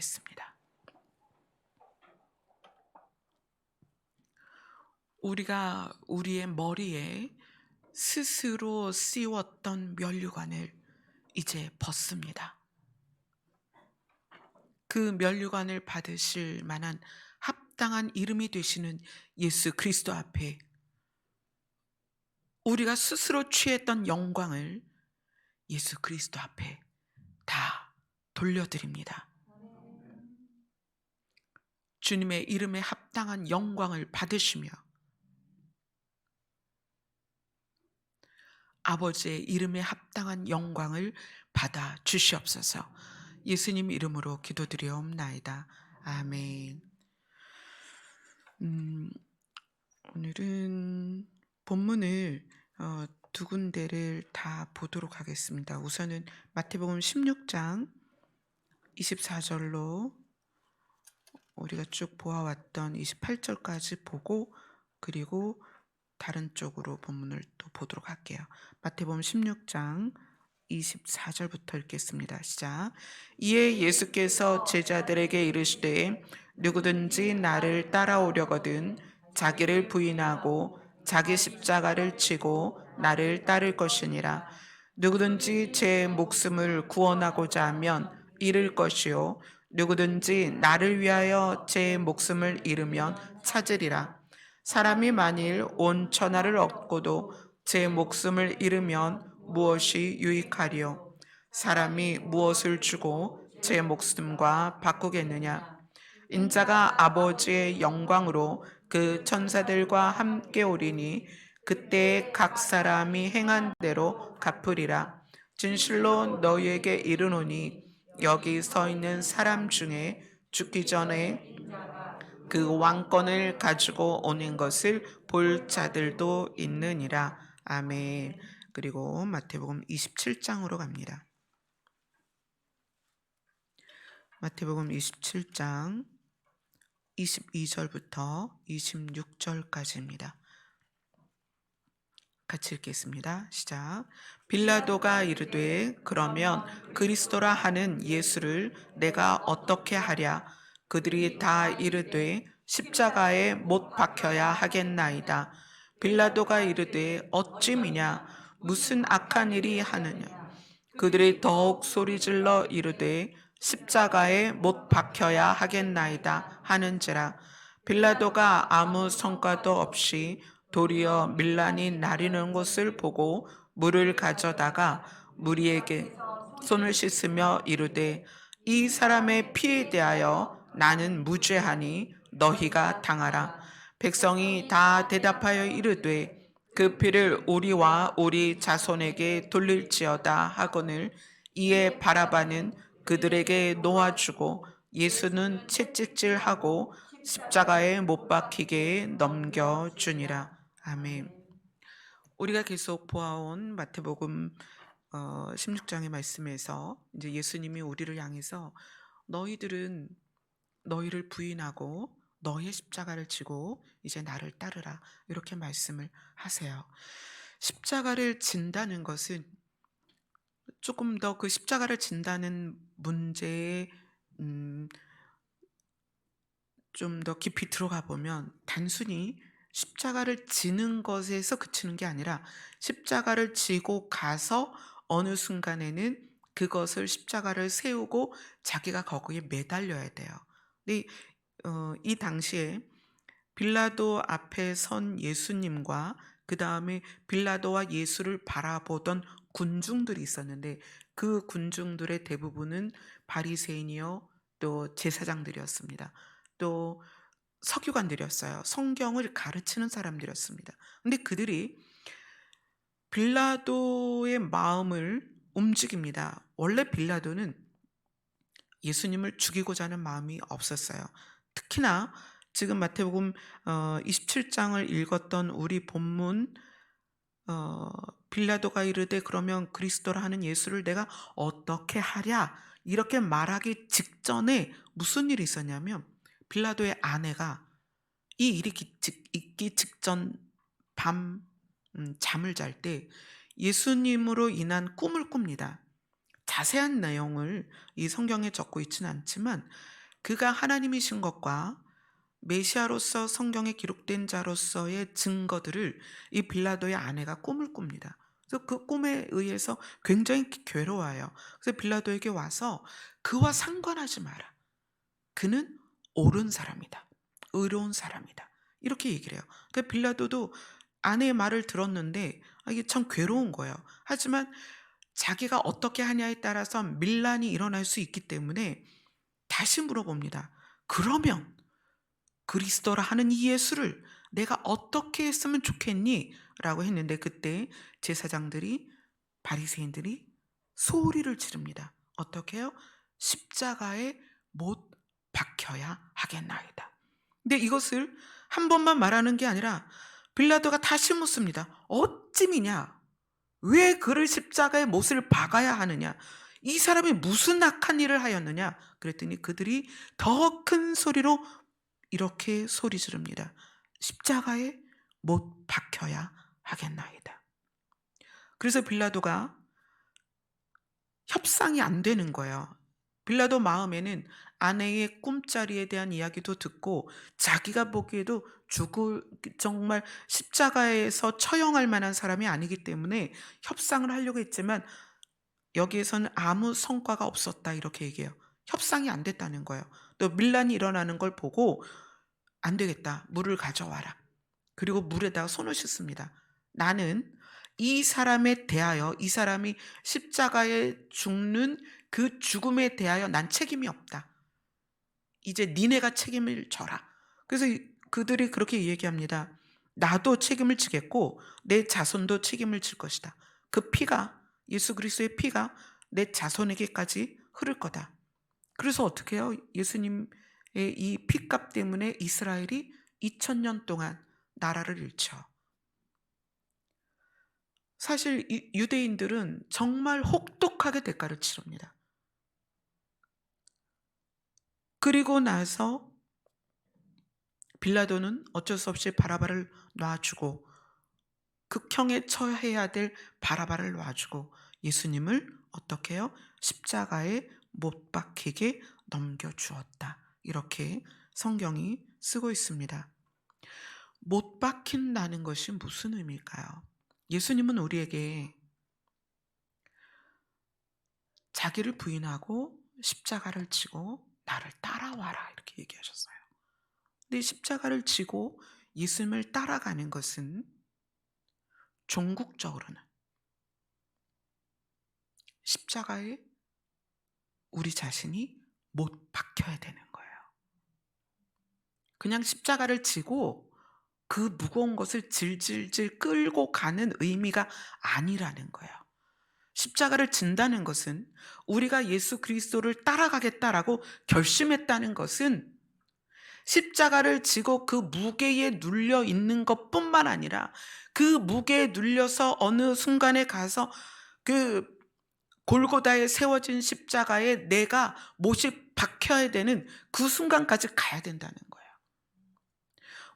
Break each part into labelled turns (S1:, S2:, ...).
S1: 기도하겠습니다. 우리가 우리의 머리에 스스로 씌웠던 면류관을 이제 벗습니다. 그 면류관을 받으실 만한 합당한 이름이 되시는 예수 그리스도 앞에 우리가 스스로 취했던 영광을 예수 그리스도 앞에 다 돌려드립니다. 주님의 이름에 합당한 영광을 받으시며 아버지의 이름에 합당한 영광을 받아 주시옵소서. 예수님 이름으로 기도드리옵나이다. 아멘. 오늘은 본문을 두 군데를 다 보도록 하겠습니다. 우선은 마태복음 16장 24절로 우리가 쭉 보아왔던 28절까지 보고 그리고 다른 쪽으로 본문을 또 보도록 할게요. 마태복음 16장 24절부터 읽겠습니다. 시작. 이에 예수께서 제자들에게 이르시되 누구든지 나를 따라오려거든 자기를 부인하고 자기 십자가를 지고 나를 따를 것이니라. 누구든지 제 목숨을 구원하고자 하면 잃을 것이요 누구든지 나를 위하여 제 목숨을 잃으면 찾으리라. 사람이 만일 온 천하를 얻고도 제 목숨을 잃으면 무엇이 유익하리요? 사람이 무엇을 주고 제 목숨과 바꾸겠느냐? 인자가 아버지의 영광으로 그 천사들과 함께 오리니 그때 각 사람이 행한 대로 갚으리라. 진실로 너희에게 이르노니 여기 서 있는 사람 중에 죽기 전에 그 왕권을 가지고 오는 것을 볼 자들도 있느니라. 아멘. 그리고 마태복음 27장으로 갑니다. 마태복음 27장 22절부터 26절까지입니다. 같이 읽겠습니다. 시작. 빌라도가 이르되 그러면 그리스도라 하는 예수를 내가 어떻게 하랴? 그들이 다 이르되 십자가에 못 박혀야 하겠나이다. 빌라도가 이르되 어찌 미냐? 무슨 악한 일이 하느냐? 그들이 더욱 소리질러 이르되 십자가에 못 박혀야 하겠나이다 하는지라. 빌라도가 아무 성과도 없이 도리어 밀란이 나리는 것을 보고 물을 가져다가 무리에게 손을 씻으며 이르되 이 사람의 피에 대하여 나는 무죄하니 너희가 당하라. 백성이 다 대답하여 이르되 그 피를 우리와 우리 자손에게 돌릴지어다 하거늘. 이에 바라바는 그들에게 놓아주고 예수는 채찍질하고 십자가에 못 박히게 넘겨주니라. 아멘. 우리가 계속 보아온 마태복음 16장의 말씀에서 이제 예수님이 우리를 향해서 너희들은 너희를 부인하고 너의 십자가를 지고 이제 나를 따르라 이렇게 말씀을 하세요. 십자가를 진다는 것은 조금 더 그 십자가를 진다는 문제에 좀 더 깊이 들어가 보면 단순히 십자가를 지는 것에서 그치는 게 아니라 십자가를 지고 가서 어느 순간에는 그것을 십자가를 세우고 자기가 거기에 매달려야 돼요. 근데 이 당시에 빌라도 앞에 선 예수님과 그 다음에 빌라도와 예수를 바라보던 군중들이 있었는데 그 군중들의 대부분은 바리새인이요 또 제사장들이었습니다. 또 서기관들이었어요. 성경을 가르치는 사람들이었습니다. 근데 그들이 빌라도의 마음을 움직입니다. 원래 빌라도는 예수님을 죽이고자 하는 마음이 없었어요. 특히나 지금 마태복음 27장을 읽었던 우리 본문 빌라도가 이르되 그러면 그리스도라 하는 예수를 내가 어떻게 하랴 이렇게 말하기 직전에 무슨 일이 있었냐면 빌라도의 아내가 이 일이 있기 직전 밤 잠을 잘 때 예수님으로 인한 꿈을 꿉니다. 자세한 내용을 이 성경에 적고 있지는 않지만 그가 하나님이신 것과 메시아로서 성경에 기록된 자로서의 증거들을 이 빌라도의 아내가 꿈을 꿉니다. 그래서 그 꿈에 의해서 굉장히 괴로워요. 그래서 빌라도에게 와서 그와 상관하지 마라. 그는 옳은 사람이다. 의로운 사람이다. 이렇게 얘기를 해요. 그러니까 빌라도도 아내의 말을 들었는데 이게 참 괴로운 거예요. 하지만 자기가 어떻게 하냐에 따라서 밀란이 일어날 수 있기 때문에 다시 물어봅니다. 그러면 그리스도라 하는 이 예수를 내가 어떻게 했으면 좋겠니? 라고 했는데 그때 제사장들이 바리새인들이 소리를 지릅니다. 어떻게 해요? 십자가에 못 박혀야 하겠나이다. 근데 이것을 한 번만 말하는 게 아니라 빌라도가 다시 묻습니다. 어찌미냐? 왜 그를 십자가에 못을 박아야 하느냐? 이 사람이 무슨 악한 일을 하였느냐? 그랬더니 그들이 더 큰 소리로 이렇게 소리 지릅니다. 십자가에 못 박혀야 하겠나이다. 그래서 빌라도가 협상이 안 되는 거예요. 빌라도 마음에는 아내의 꿈자리에 대한 이야기도 듣고 자기가 보기에도 죽을 정말 십자가에서 처형할 만한 사람이 아니기 때문에 협상을 하려고 했지만 여기에서는 아무 성과가 없었다 이렇게 얘기해요. 협상이 안 됐다는 거예요. 또 밀란이 일어나는 걸 보고 안 되겠다. 물을 가져와라. 그리고 물에다가 손을 씻습니다. 나는 이 사람에 대하여 이 사람이 십자가에 죽는 그 죽음에 대하여 난 책임이 없다. 이제 니네가 책임을 져라. 그래서 그들이 그렇게 얘기합니다. 나도 책임을 지겠고 내 자손도 책임을 질 것이다. 그 피가 예수 그리스도의 피가 내 자손에게까지 흐를 거다. 그래서 어떻게 해요? 예수님의 이 피값 때문에 이스라엘이 2000년 동안 나라를 잃죠. 사실 유대인들은 정말 혹독하게 대가를 치릅니다. 그리고 나서 빌라도는 어쩔 수 없이 바라바를 놔주고 극형에 처해야 될 바라바를 놔주고 예수님을 어떻게 해요? 십자가에 못 박히게 넘겨주었다. 이렇게 성경이 쓰고 있습니다. 못 박힌다는 것이 무슨 의미일까요? 예수님은 우리에게 자기를 부인하고 십자가를 지고 나를 따라와라 이렇게 얘기하셨어요. 근데 십자가를 지고 예수님을 따라가는 것은 종국적으로는 십자가에 우리 자신이 못 박혀야 되는 거예요. 그냥 십자가를 지고 그 무거운 것을 질질질 끌고 가는 의미가 아니라는 거예요. 십자가를 진다는 것은 우리가 예수 그리스도를 따라가겠다라고 결심했다는 것은 십자가를 지고 그 무게에 눌려 있는 것뿐만 아니라 그 무게에 눌려서 어느 순간에 가서 그 골고다에 세워진 십자가에 내가 못이 박혀야 되는 그 순간까지 가야 된다는 거예요.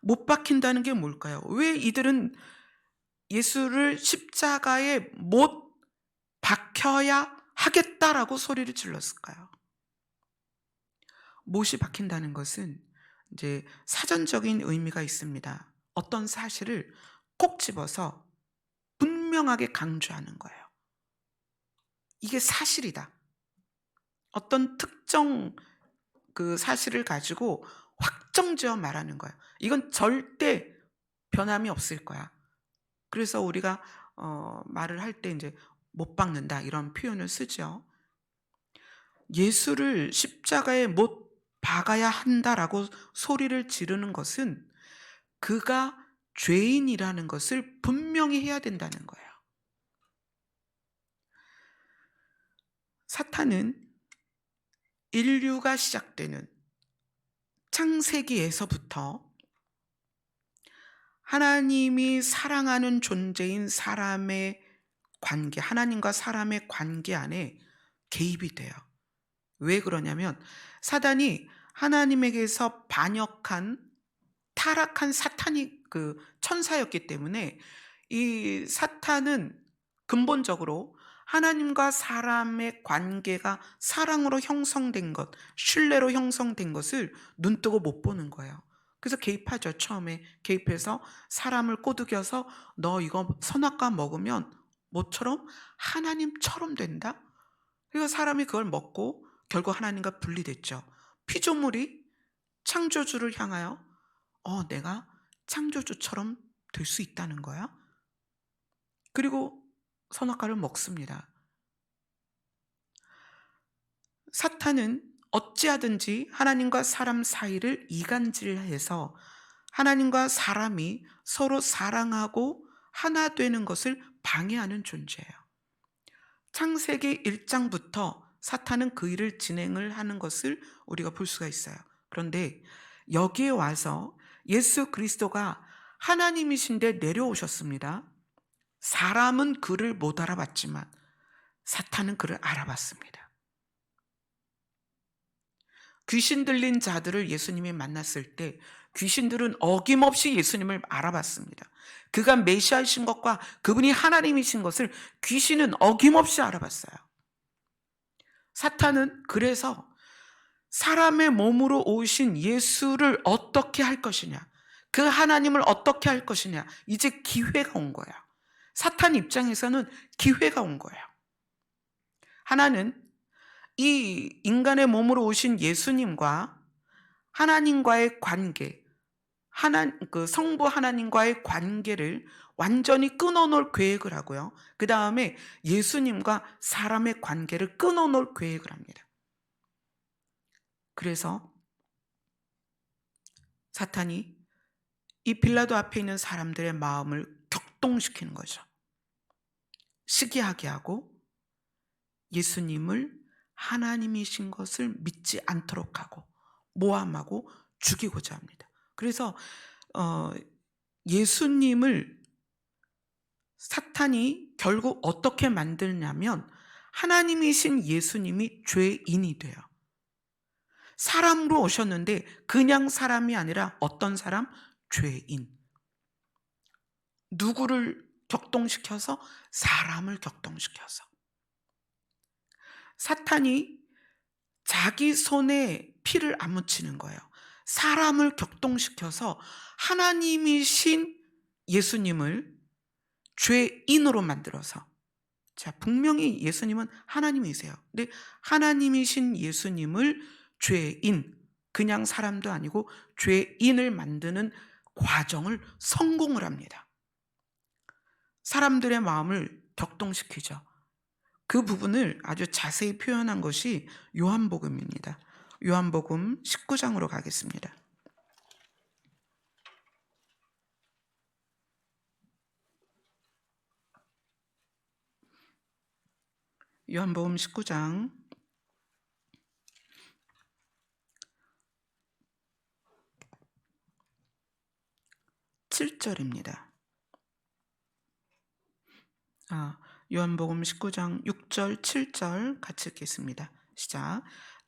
S1: 못 박힌다는 게 뭘까요? 왜 이들은 예수를 십자가에 못 박혀야 하겠다라고 소리를 질렀을까요? 못이 박힌다는 것은 이제 사전적인 의미가 있습니다. 어떤 사실을 꼭 집어서 분명하게 강조하는 거예요. 이게 사실이다. 어떤 특정 그 사실을 가지고 확정지어 말하는 거예요. 이건 절대 변함이 없을 거야. 그래서 우리가 말을 할 때 이제 못 박는다 이런 표현을 쓰죠. 예수를 십자가에 못 박아야 한다라고 소리를 지르는 것은 그가 죄인이라는 것을 분명히 해야 된다는 거예요. 사탄은 인류가 시작되는 창세기에서부터 하나님이 사랑하는 존재인 사람의 관계, 하나님과 사람의 관계 안에 개입이 돼요. 왜 그러냐면 사단이 하나님에게서 반역한 타락한 사탄이 그 천사였기 때문에 이 사탄은 근본적으로 하나님과 사람의 관계가 사랑으로 형성된 것, 신뢰로 형성된 것을 눈뜨고 못 보는 거예요. 그래서 개입하죠. 처음에 개입해서 사람을 꼬드겨서 너 이거 선악과 먹으면 뭐처럼 하나님처럼 된다. 그래서 사람이 그걸 먹고 결국 하나님과 분리됐죠. 피조물이 창조주를 향하여 내가 창조주처럼 될 수 있다는 거야. 그리고 선악과를 먹습니다. 사탄은 어찌하든지 하나님과 사람 사이를 이간질해서 하나님과 사람이 서로 사랑하고 하나 되는 것을 방해하는 존재예요. 창세기 1장부터 사탄은 그 일을 진행을 하는 것을 우리가 볼 수가 있어요. 그런데 여기에 와서 예수 그리스도가 하나님이신데 내려오셨습니다. 사람은 그를 못 알아봤지만 사탄은 그를 알아봤습니다. 귀신 들린 자들을 예수님이 만났을 때 귀신들은 어김없이 예수님을 알아봤습니다. 그가 메시아이신 것과 그분이 하나님이신 것을 귀신은 어김없이 알아봤어요. 사탄은 그래서 사람의 몸으로 오신 예수를 어떻게 할 것이냐, 그 하나님을 어떻게 할 것이냐, 이제 기회가 온 거야. 사탄 입장에서는 기회가 온 거예요. 하나는 이 인간의 몸으로 오신 예수님과 하나님과의 관계, 성부 하나님과의 관계를 완전히 끊어놓을 계획을 하고요. 그 다음에 예수님과 사람의 관계를 끊어놓을 계획을 합니다. 그래서 사탄이 이 빌라도 앞에 있는 사람들의 마음을 격동시키는 거죠. 시기하게 하고 예수님을 하나님이신 것을 믿지 않도록 하고 모함하고 죽이고자 합니다. 그래서 예수님을 사탄이 결국 어떻게 만드냐면 하나님이신 예수님이 죄인이 돼요. 사람으로 오셨는데 그냥 사람이 아니라 어떤 사람? 죄인. 누구를 격동시켜서? 사람을 격동시켜서. 사탄이 자기 손에 피를 안 묻히는 거예요. 사람을 격동시켜서 하나님이신 예수님을 죄인으로 만들어서, 자, 분명히 예수님은 하나님이세요. 근데 하나님이신 예수님을 죄인, 그냥 사람도 아니고 죄인을 만드는 과정을 성공을 합니다. 사람들의 마음을 격동시키죠. 그 부분을 아주 자세히 표현한 것이 요한복음입니다. 요한복음 19장으로 가겠습니다. 요한복음 19장 7절입니다. 요한복음 19장 6절 7절 같이 읽겠습니다. 시작.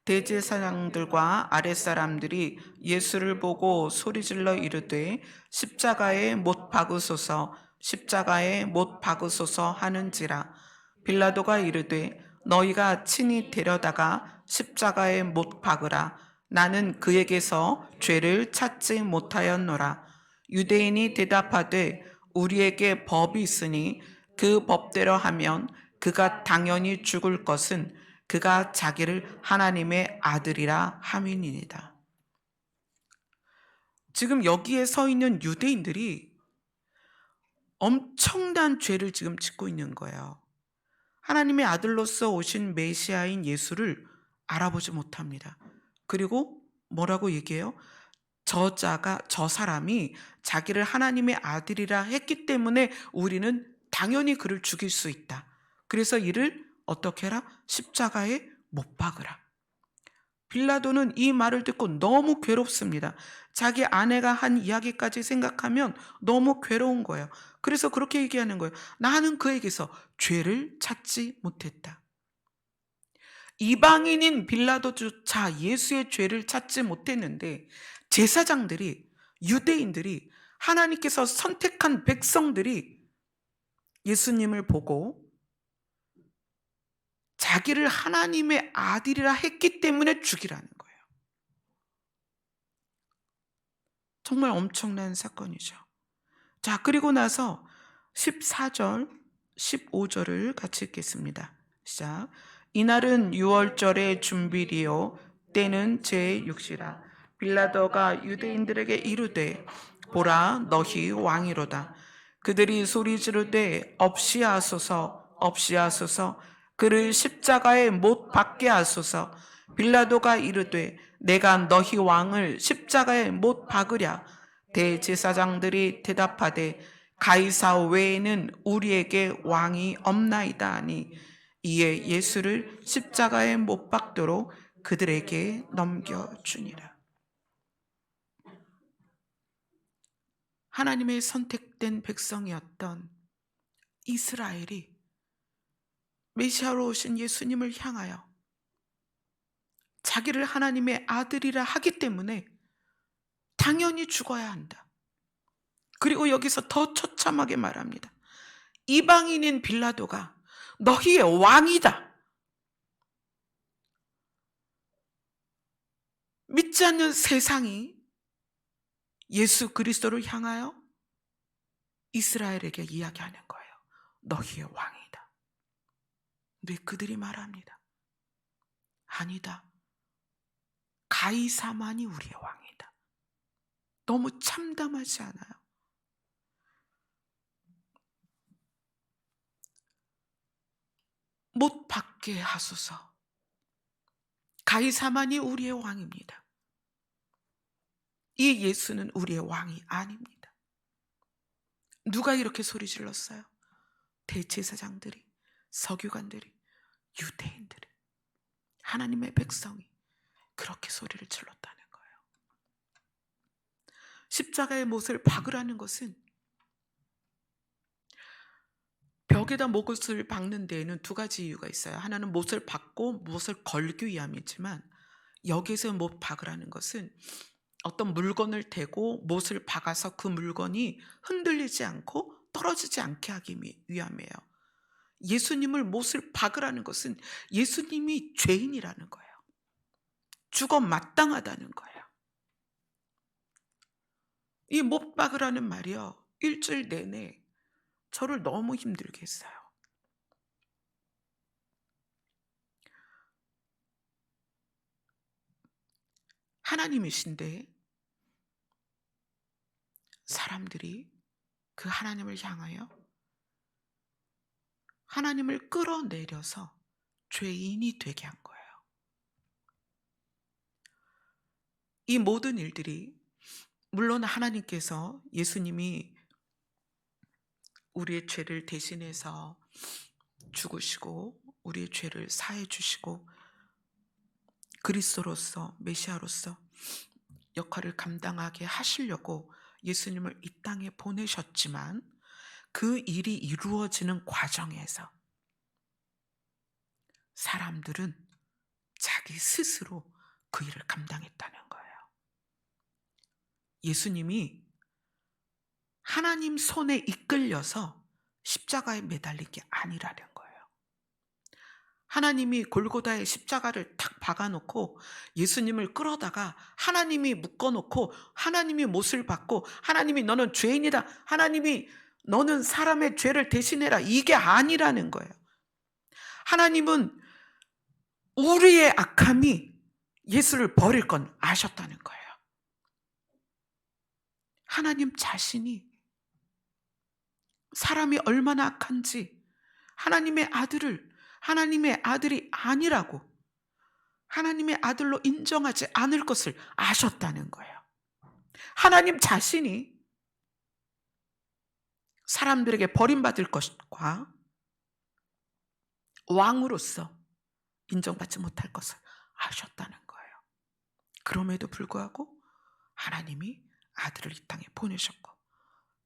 S1: 대제사장들과 아랫사람들이 예수를 보고 소리질러 이르되 십자가에 못 박으소서, 십자가에 못 박으소서 하는지라. 빌라도가 이르되 너희가 친히 데려다가 십자가에 못 박으라. 나는 그에게서 죄를 찾지 못하였노라. 유대인이 대답하되 우리에게 법이 있으니 그 법대로 하면 그가 당연히 죽을 것은 그가 자기를 하나님의 아들이라 함이니이다. 지금 여기에 서 있는 유대인들이 엄청난 죄를 지금 짓고 있는 거예요. 하나님의 아들로서 오신 메시아인 예수를 알아보지 못합니다. 그리고 뭐라고 얘기해요? 저 사람이 자기를 하나님의 아들이라 했기 때문에 우리는 당연히 그를 죽일 수 있다. 그래서 이를 어떻게 해라? 십자가에 못 박으라. 빌라도는 이 말을 듣고 너무 괴롭습니다. 자기 아내가 한 이야기까지 생각하면 너무 괴로운 거예요. 그래서 그렇게 얘기하는 거예요. 나는 그에게서 죄를 찾지 못했다. 이방인인 빌라도조차 예수의 죄를 찾지 못했는데 제사장들이, 유대인들이, 하나님께서 선택한 백성들이 예수님을 보고 자기를 하나님의 아들이라 했기 때문에 죽이라는 거예요. 정말 엄청난 사건이죠. 자, 그리고 나서 14절, 15절을 같이 읽겠습니다. 시작. 이날은 유월절의 준비리요 때는 제6시라. 빌라도가 유대인들에게 이르되 보라 너희 왕이로다. 그들이 소리 지르되 없이하소서 없이하소서 그를 십자가에 못 박게 하소서. 빌라도가 이르되 내가 너희 왕을 십자가에 못 박으랴. 대제사장들이 대답하되 가이사 외에는 우리에게 왕이 없나이다 하니 이에 예수를 십자가에 못 박도록 그들에게 넘겨주니라. 하나님의 선택된 백성이었던 이스라엘이 메시아로 오신 예수님을 향하여 자기를 하나님의 아들이라 하기 때문에 당연히 죽어야 한다. 그리고 여기서 더 처참하게 말합니다. 이방인인 빌라도가 너희의 왕이다. 믿지 않는 세상이 예수 그리스도를 향하여 이스라엘에게 이야기하는 거예요. 너희의 왕이다. 근데 그들이 말합니다. 아니다. 가이사만이 우리의 왕이다. 너무 참담하지 않아요? 못 받게 하소서. 가이사만이 우리의 왕입니다. 이 예수는 우리의 왕이 아닙니다. 누가 이렇게 소리 질렀어요? 대제사장들이, 서기관들이, 유대인들이, 하나님의 백성이 그렇게 소리를 질렀다는 거예요. 십자가의 못을 박으라는 것은 벽에다 못을 박는 데에는 두 가지 이유가 있어요. 하나는 못을 박고 못을 걸기 위함이지만 여기서 못 박으라는 것은 어떤 물건을 대고 못을 박아서 그 물건이 흔들리지 않고 떨어지지 않게 하기 위함이에요. 예수님을 못을 박으라는 것은 예수님이 죄인이라는 거예요. 죽어 마땅하다는 거예요. 이 못 박으라는 말이요, 일주일 내내 저를 너무 힘들게 했어요. 하나님이신데 사람들이 그 하나님을 향하여 하나님을 끌어내려서 죄인이 되게 한 거예요. 이 모든 일들이, 물론 하나님께서, 예수님이 우리의 죄를 대신해서 죽으시고 우리의 죄를 사해 주시고 그리스도로서, 메시아로서 역할을 감당하게 하시려고 예수님을 이 땅에 보내셨지만 그 일이 이루어지는 과정에서 사람들은 자기 스스로 그 일을 감당했다는 거예요. 예수님이 하나님 손에 이끌려서 십자가에 매달린 게 아니라는 거예요. 하나님이 골고다에 십자가를 탁 박아놓고 예수님을 끌어다가 하나님이 묶어놓고 하나님이 못을 받고 하나님이 너는 죄인이다, 하나님이 너는 사람의 죄를 대신해라, 이게 아니라는 거예요. 하나님은 우리의 악함이 예수를 버릴 건 아셨다는 거예요. 하나님 자신이 사람이 얼마나 악한지, 하나님의 아들이 아니라고, 하나님의 아들로 인정하지 않을 것을 아셨다는 거예요. 하나님 자신이 사람들에게 버림받을 것과 왕으로서 인정받지 못할 것을 아셨다는 거예요. 그럼에도 불구하고 하나님이 아들을 이 땅에 보내셨고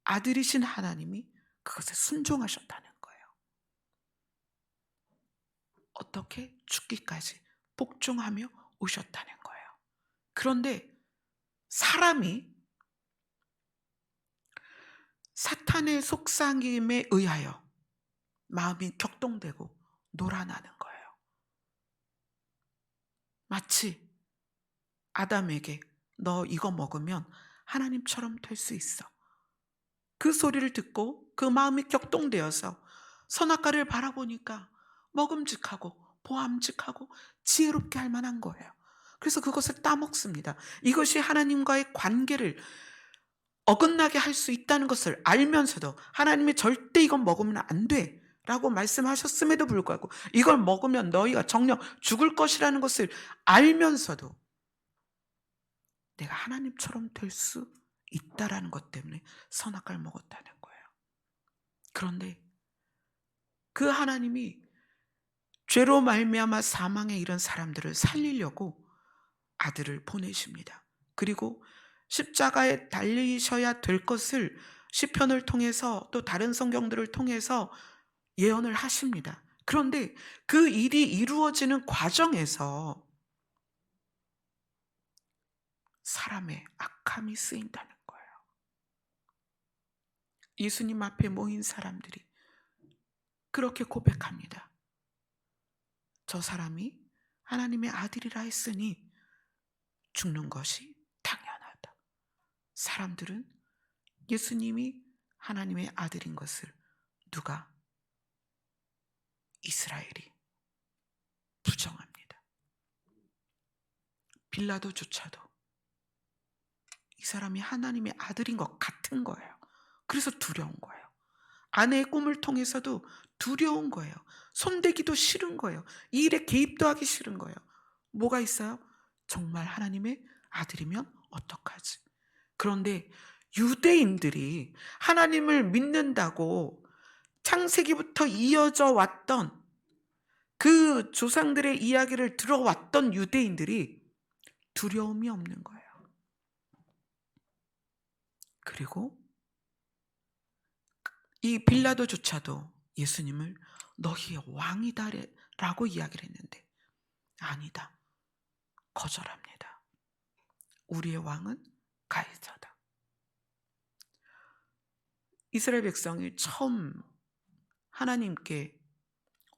S1: 아들이신 하나님이 그것에 순종하셨다는 거예요. 어떻게? 죽기까지 복종하며 오셨다는 거예요. 그런데 사람이 사탄의 속삭임에 의하여 마음이 격동되고 놀아나는 거예요. 마치 아담에게 너 이거 먹으면 하나님처럼 될 수 있어. 그 소리를 듣고 그 마음이 격동되어서 선악과를 바라보니까 먹음직하고 보암직하고 지혜롭게 할 만한 거예요. 그래서 그것을 따먹습니다. 이것이 하나님과의 관계를 어긋나게 할 수 있다는 것을 알면서도 하나님이 절대 이건 먹으면 안 돼 라고 말씀하셨음에도 불구하고 이걸 먹으면 너희가 정녕 죽을 것이라는 것을 알면서도 내가 하나님처럼 될 수 있다라는 것 때문에 선악과를 먹었다는 거예요. 그런데 그 하나님이 죄로 말미암아 사망에 이른 사람들을 살리려고 아들을 보내십니다. 그리고 십자가에 달리셔야 될 것을 시편을 통해서 또 다른 성경들을 통해서 예언을 하십니다. 그런데 그 일이 이루어지는 과정에서 사람의 악함이 쓰인다는 거예요. 예수님 앞에 모인 사람들이 그렇게 고백합니다. 저 사람이 하나님의 아들이라 했으니 죽는 것이 당연하다. 사람들은 예수님이 하나님의 아들인 것을 누가? 이스라엘이 부정합니다. 빌라도조차도 이 사람이 하나님의 아들인 것 같은 거예요. 그래서 두려운 거예요. 아내의 꿈을 통해서도 두려운 거예요. 손대기도 싫은 거예요. 이 일에 개입도 하기 싫은 거예요. 뭐가 있어요? 정말 하나님의 아들이면 어떡하지? 그런데 유대인들이 하나님을 믿는다고 창세기부터 이어져 왔던 그 조상들의 이야기를 들어왔던 유대인들이 두려움이 없는 거예요. 그리고 이 빌라도조차도 예수님을 너희의 왕이다 라고 이야기를 했는데 아니다. 거절합니다. 우리의 왕은 가이사다. 이스라엘 백성이 처음 하나님께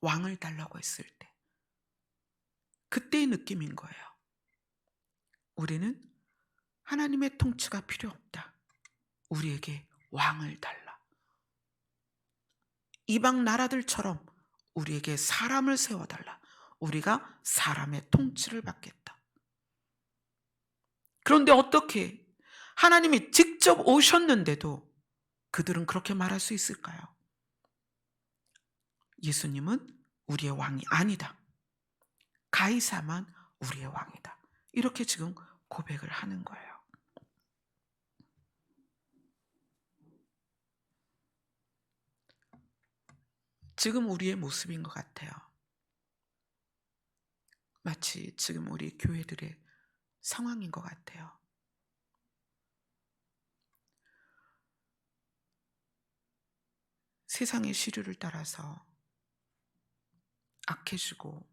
S1: 왕을 달라고 했을 때 그때의 느낌인 거예요. 우리는 하나님의 통치가 필요 없다. 우리에게 왕을 달라. 이방 나라들처럼 우리에게 사람을 세워달라. 우리가 사람의 통치를 받겠다. 그런데 어떻게 하나님이 직접 오셨는데도 그들은 그렇게 말할 수 있을까요? 예수님은 우리의 왕이 아니다. 가이사만 우리의 왕이다. 이렇게 지금 고백을 하는 거예요. 지금 우리의 모습인 것 같아요. 마치 지금 우리 교회들의 상황인 것 같아요. 세상의 시류를 따라서 악해지고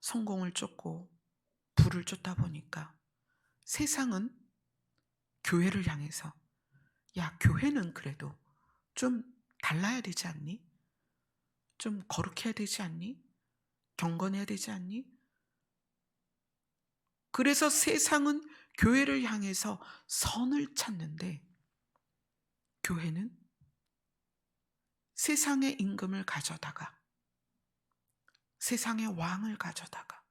S1: 성공을 쫓고 부를 쫓다 보니까 세상은 교회를 향해서 야, 교회는 그래도 좀 달라야 되지 않니? 좀 거룩해야 되지 않니? 경건해야 되지 않니? 그래서 세상은 교회를 향해서 선을 찾는데 교회는 세상의 임금을 가져다가 세상의 왕을 가져다가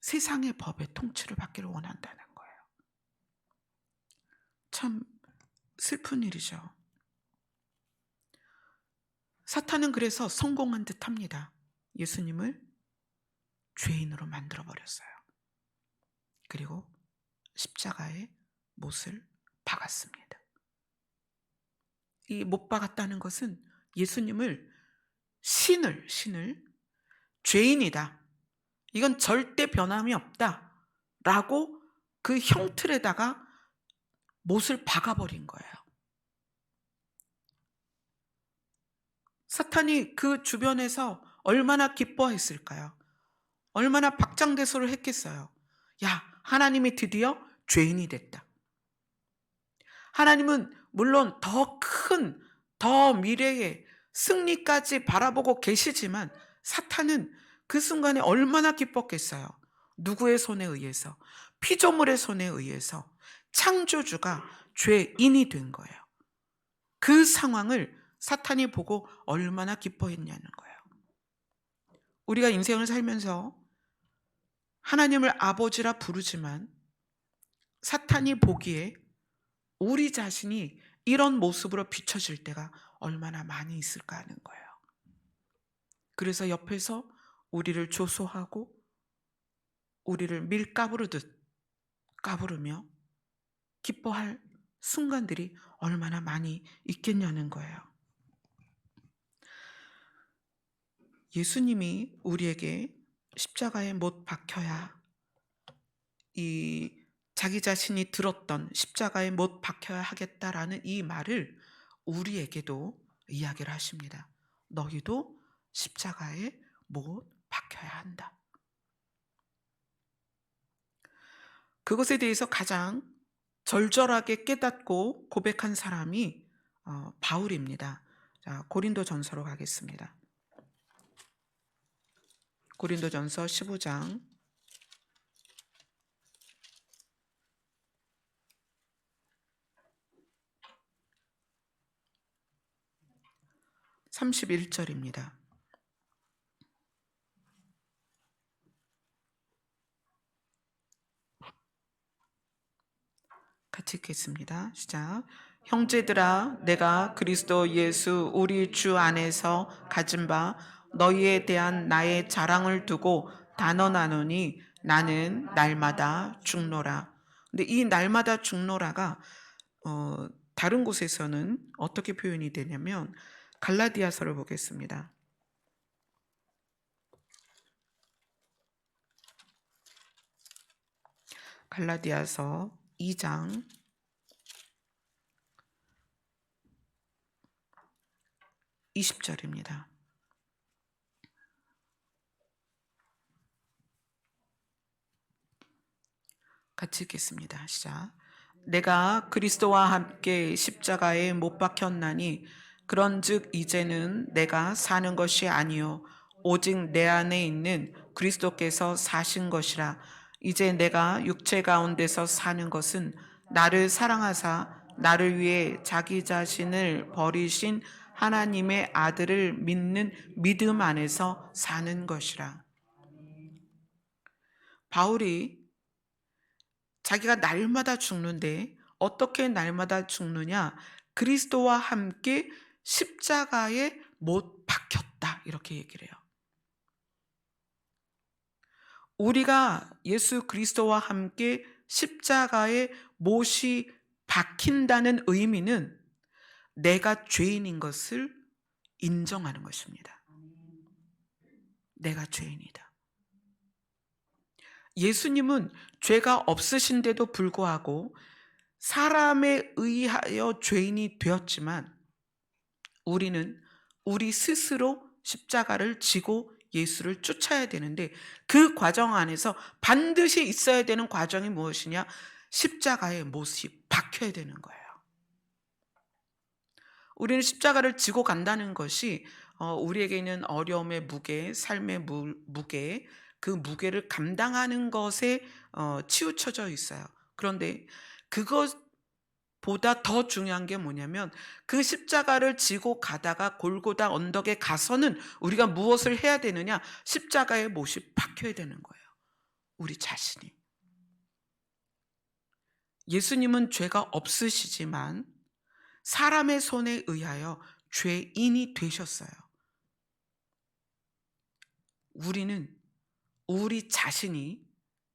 S1: 세상의 법의 통치를 받기를 원한다는 거예요. 참 슬픈 일이죠. 사탄은 그래서 성공한 듯 합니다. 예수님을 죄인으로 만들어버렸어요. 그리고 십자가에 못을 박았습니다. 이 못 박았다는 것은 예수님을 신을 죄인이다. 이건 절대 변함이 없다. 라고 그 형틀에다가 못을 박아버린 거예요. 사탄이 그 주변에서 얼마나 기뻐했을까요? 얼마나 박장대소를 했겠어요. 야, 하나님이 드디어 죄인이 됐다. 하나님은 물론 더 미래의 승리까지 바라보고 계시지만 사탄은 그 순간에 얼마나 기뻤겠어요. 누구의 손에 의해서? 피조물의 손에 의해서 창조주가 죄인이 된 거예요. 그 상황을 사탄이 보고 얼마나 기뻐했냐는 거예요. 우리가 인생을 살면서 하나님을 아버지라 부르지만 사탄이 보기에 우리 자신이 이런 모습으로 비춰질 때가 얼마나 많이 있을까 하는 거예요. 그래서 옆에서 우리를 조소하고 우리를 밀가부르듯 까부르며 기뻐할 순간들이 얼마나 많이 있겠냐는 거예요. 예수님이 우리에게 십자가에 못 박혀야, 이 자기 자신이 들었던 십자가에 못 박혀야 하겠다라는 이 말을 우리에게도 이야기를 하십니다. 너희도 십자가에 못 박혀야 한다. 그것에 대해서 가장 절절하게 깨닫고 고백한 사람이 바울입니다. 자, 고린도전서로 가겠습니다. 고린도전서 15장 31절입니다. 같이 읽겠습니다. 시작. 형제들아, 내가 그리스도 예수 우리 주 안에서 가진 바 너희에 대한 나의 자랑을 두고 단언하노니 나는 날마다 죽노라. 근데 이 날마다 죽노라가 다른 곳에서는 어떻게 표현이 되냐면 갈라디아서를 보겠습니다. 갈라디아서 2장 20절입니다. 같이 읽겠습니다. 시작. 내가 그리스도와 함께 십자가에 못 박혔나니 그런즉 이제는 내가 사는 것이 아니요 오직 내 안에 있는 그리스도께서 사신 것이라. 이제 내가 육체 가운데서 사는 것은 나를 사랑하사 나를 위해 자기 자신을 버리신 하나님의 아들을 믿는 믿음 안에서 사는 것이라. 바울이 자기가 날마다 죽는데 어떻게 날마다 죽느냐? 그리스도와 함께 십자가에 못 박혔다, 이렇게 얘기를 해요. 우리가 예수 그리스도와 함께 십자가에 못이 박힌다는 의미는 내가 죄인인 것을 인정하는 것입니다. 내가 죄인이다. 예수님은 죄가 없으신데도 불구하고 사람에 의하여 죄인이 되었지만 우리는 우리 스스로 십자가를 지고 예수를 쫓아야 되는데 그 과정 안에서 반드시 있어야 되는 과정이 무엇이냐? 십자가에 못이 박혀야 되는 거예요. 우리는 십자가를 지고 간다는 것이 우리에게 있는 어려움의 무게, 삶의 무게, 그 무게를 감당하는 것에 치우쳐져 있어요. 그런데 그것보다 더 중요한 게 뭐냐면 그 십자가를 지고 가다가 골고다 언덕에 가서는 우리가 무엇을 해야 되느냐? 십자가에 못이 박혀야 되는 거예요. 우리 자신이. 예수님은 죄가 없으시지만 사람의 손에 의하여 죄인이 되셨어요. 우리는 우리 자신이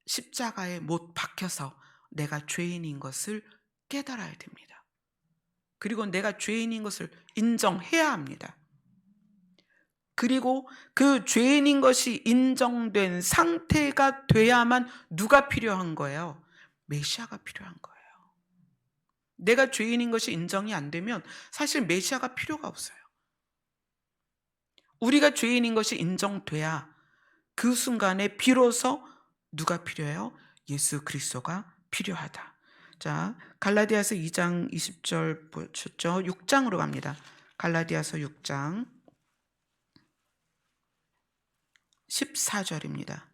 S1: 십자가에 못 박혀서 내가 죄인인 것을 깨달아야 됩니다. 그리고 내가 죄인인 것을 인정해야 합니다. 그리고 그 죄인인 것이 인정된 상태가 돼야만 누가 필요한 거예요? 메시아가 필요한 거예요. 내가 죄인인 것이 인정이 안 되면 사실 메시아가 필요가 없어요. 우리가 죄인인 것이 인정돼야 그 순간에 비로소 누가 필요해요? 예수 그리스도가 필요하다. 자, 갈라디아서 2장 20절 보셨죠? 6장으로 갑니다. 갈라디아서 6장 14절입니다.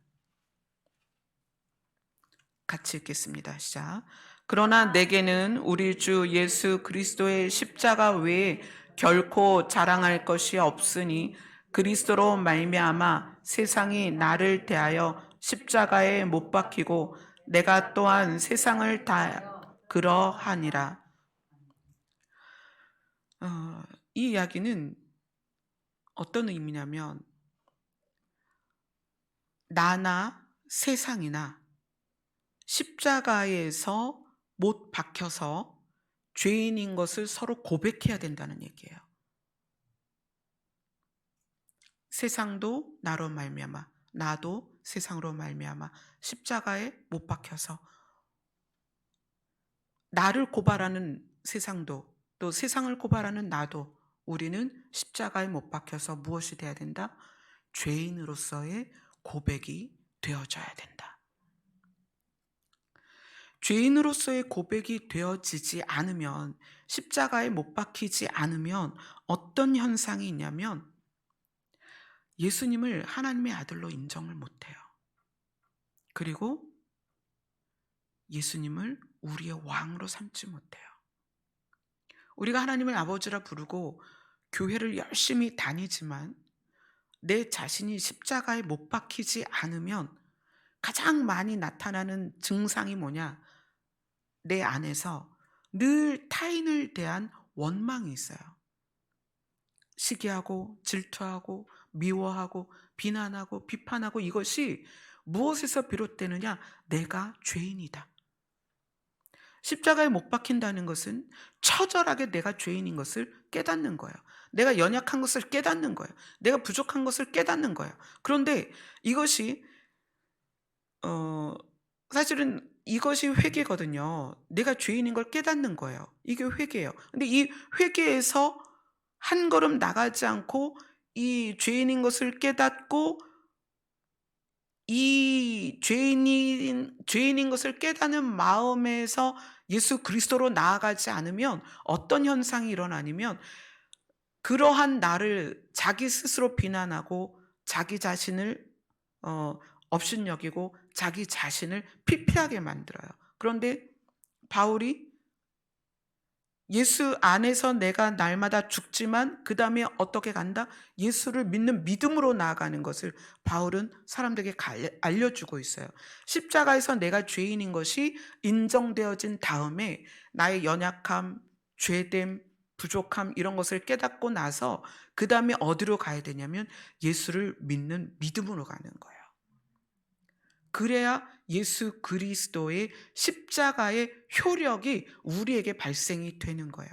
S1: 같이 읽겠습니다. 시작. 그러나 내게는 우리 주 예수 그리스도의 십자가 외에 결코 자랑할 것이 없으니 그리스도로 말미암아 세상이 나를 대하여 십자가에 못 박히고 내가 또한 세상을 다 그러하니라. 이 이야기는 어떤 의미냐면 나나 세상이나 십자가에서 못 박혀서 죄인인 것을 서로 고백해야 된다는 얘기예요. 세상도 나로 말미암아, 나도 세상으로 말미암아 십자가에 못 박혀서 나를 고발하는 세상도 또 세상을 고발하는 나도 우리는 십자가에 못 박혀서 무엇이 돼야 된다? 죄인으로서의 고백이 되어져야 된다. 죄인으로서의 고백이 되어지지 않으면, 십자가에 못 박히지 않으면 어떤 현상이 있냐면 예수님을 하나님의 아들로 인정을 못해요. 그리고 예수님을 우리의 왕으로 삼지 못해요. 우리가 하나님을 아버지라 부르고 교회를 열심히 다니지만 내 자신이 십자가에 못 박히지 않으면 가장 많이 나타나는 증상이 뭐냐? 내 안에서 늘 타인을 대한 원망이 있어요. 시기하고 질투하고 미워하고 비난하고 비판하고, 이것이 무엇에서 비롯되느냐? 내가 죄인이다. 십자가에 못 박힌다는 것은 처절하게 내가 죄인인 것을 깨닫는 거예요. 내가 연약한 것을 깨닫는 거예요. 내가 부족한 것을 깨닫는 거예요. 그런데 이것이 사실은 이것이 회개거든요. 내가 죄인인 걸 깨닫는 거예요. 이게 회개예요. 근데 이 회개에서 한 걸음 나가지 않고 이 죄인인 것을 깨닫고 이 죄인인 것을 깨닫는 마음에서 예수 그리스도로 나아가지 않으면 어떤 현상이 일어나냐면, 그러한 나를 자기 스스로 비난하고 자기 자신을 업신여기고 자기 자신을 피폐하게 만들어요. 그런데 바울이 예수 안에서 내가 날마다 죽지만 그 다음에 어떻게 간다? 예수를 믿는 믿음으로 나아가는 것을 바울은 사람들에게 알려주고 있어요. 십자가에서 내가 죄인인 것이 인정되어진 다음에 나의 연약함, 죄됨, 부족함 이런 것을 깨닫고 나서 그 다음에 어디로 가야 되냐면 예수를 믿는 믿음으로 가는 거예요. 그래야 예수 그리스도의 십자가의 효력이 우리에게 발생이 되는 거예요.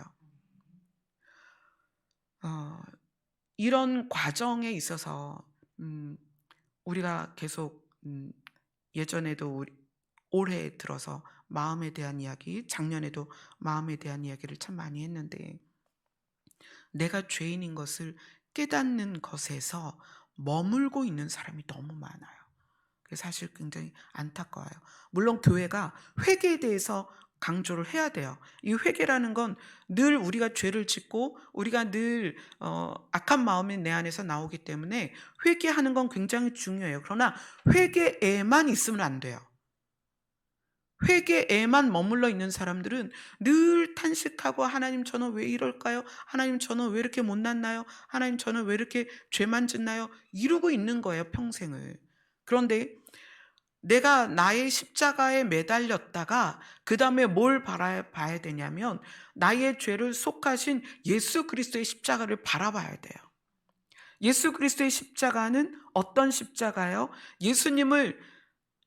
S1: 이런 과정에 있어서 우리가 계속 예전에도 올해 들어서 마음에 대한 이야기, 작년에도 마음에 대한 이야기를 참 많이 했는데, 내가 죄인인 것을 깨닫는 것에서 머물고 있는 사람이 너무 많아요. 사실 굉장히 안타까워요. 물론 교회가 회개에 대해서 강조를 해야 돼요. 이 회개라는 건 늘 우리가 죄를 짓고 우리가 늘 악한 마음이 내 안에서 나오기 때문에 회개하는 건 굉장히 중요해요. 그러나 회개에만 있으면 안 돼요. 회개에만 머물러 있는 사람들은 늘 탄식하고, 하나님 저는 왜 이럴까요? 하나님 저는 왜 이렇게 못났나요? 하나님 저는 왜 이렇게 죄만 짓나요? 이러고 있는 거예요, 평생을. 그런데 내가 나의 십자가에 매달렸다가 그 다음에 뭘 바라봐야 되냐면 나의 죄를 속하신 예수 그리스도의 십자가를 바라봐야 돼요. 예수 그리스도의 십자가는 어떤 십자가예요? 예수님을,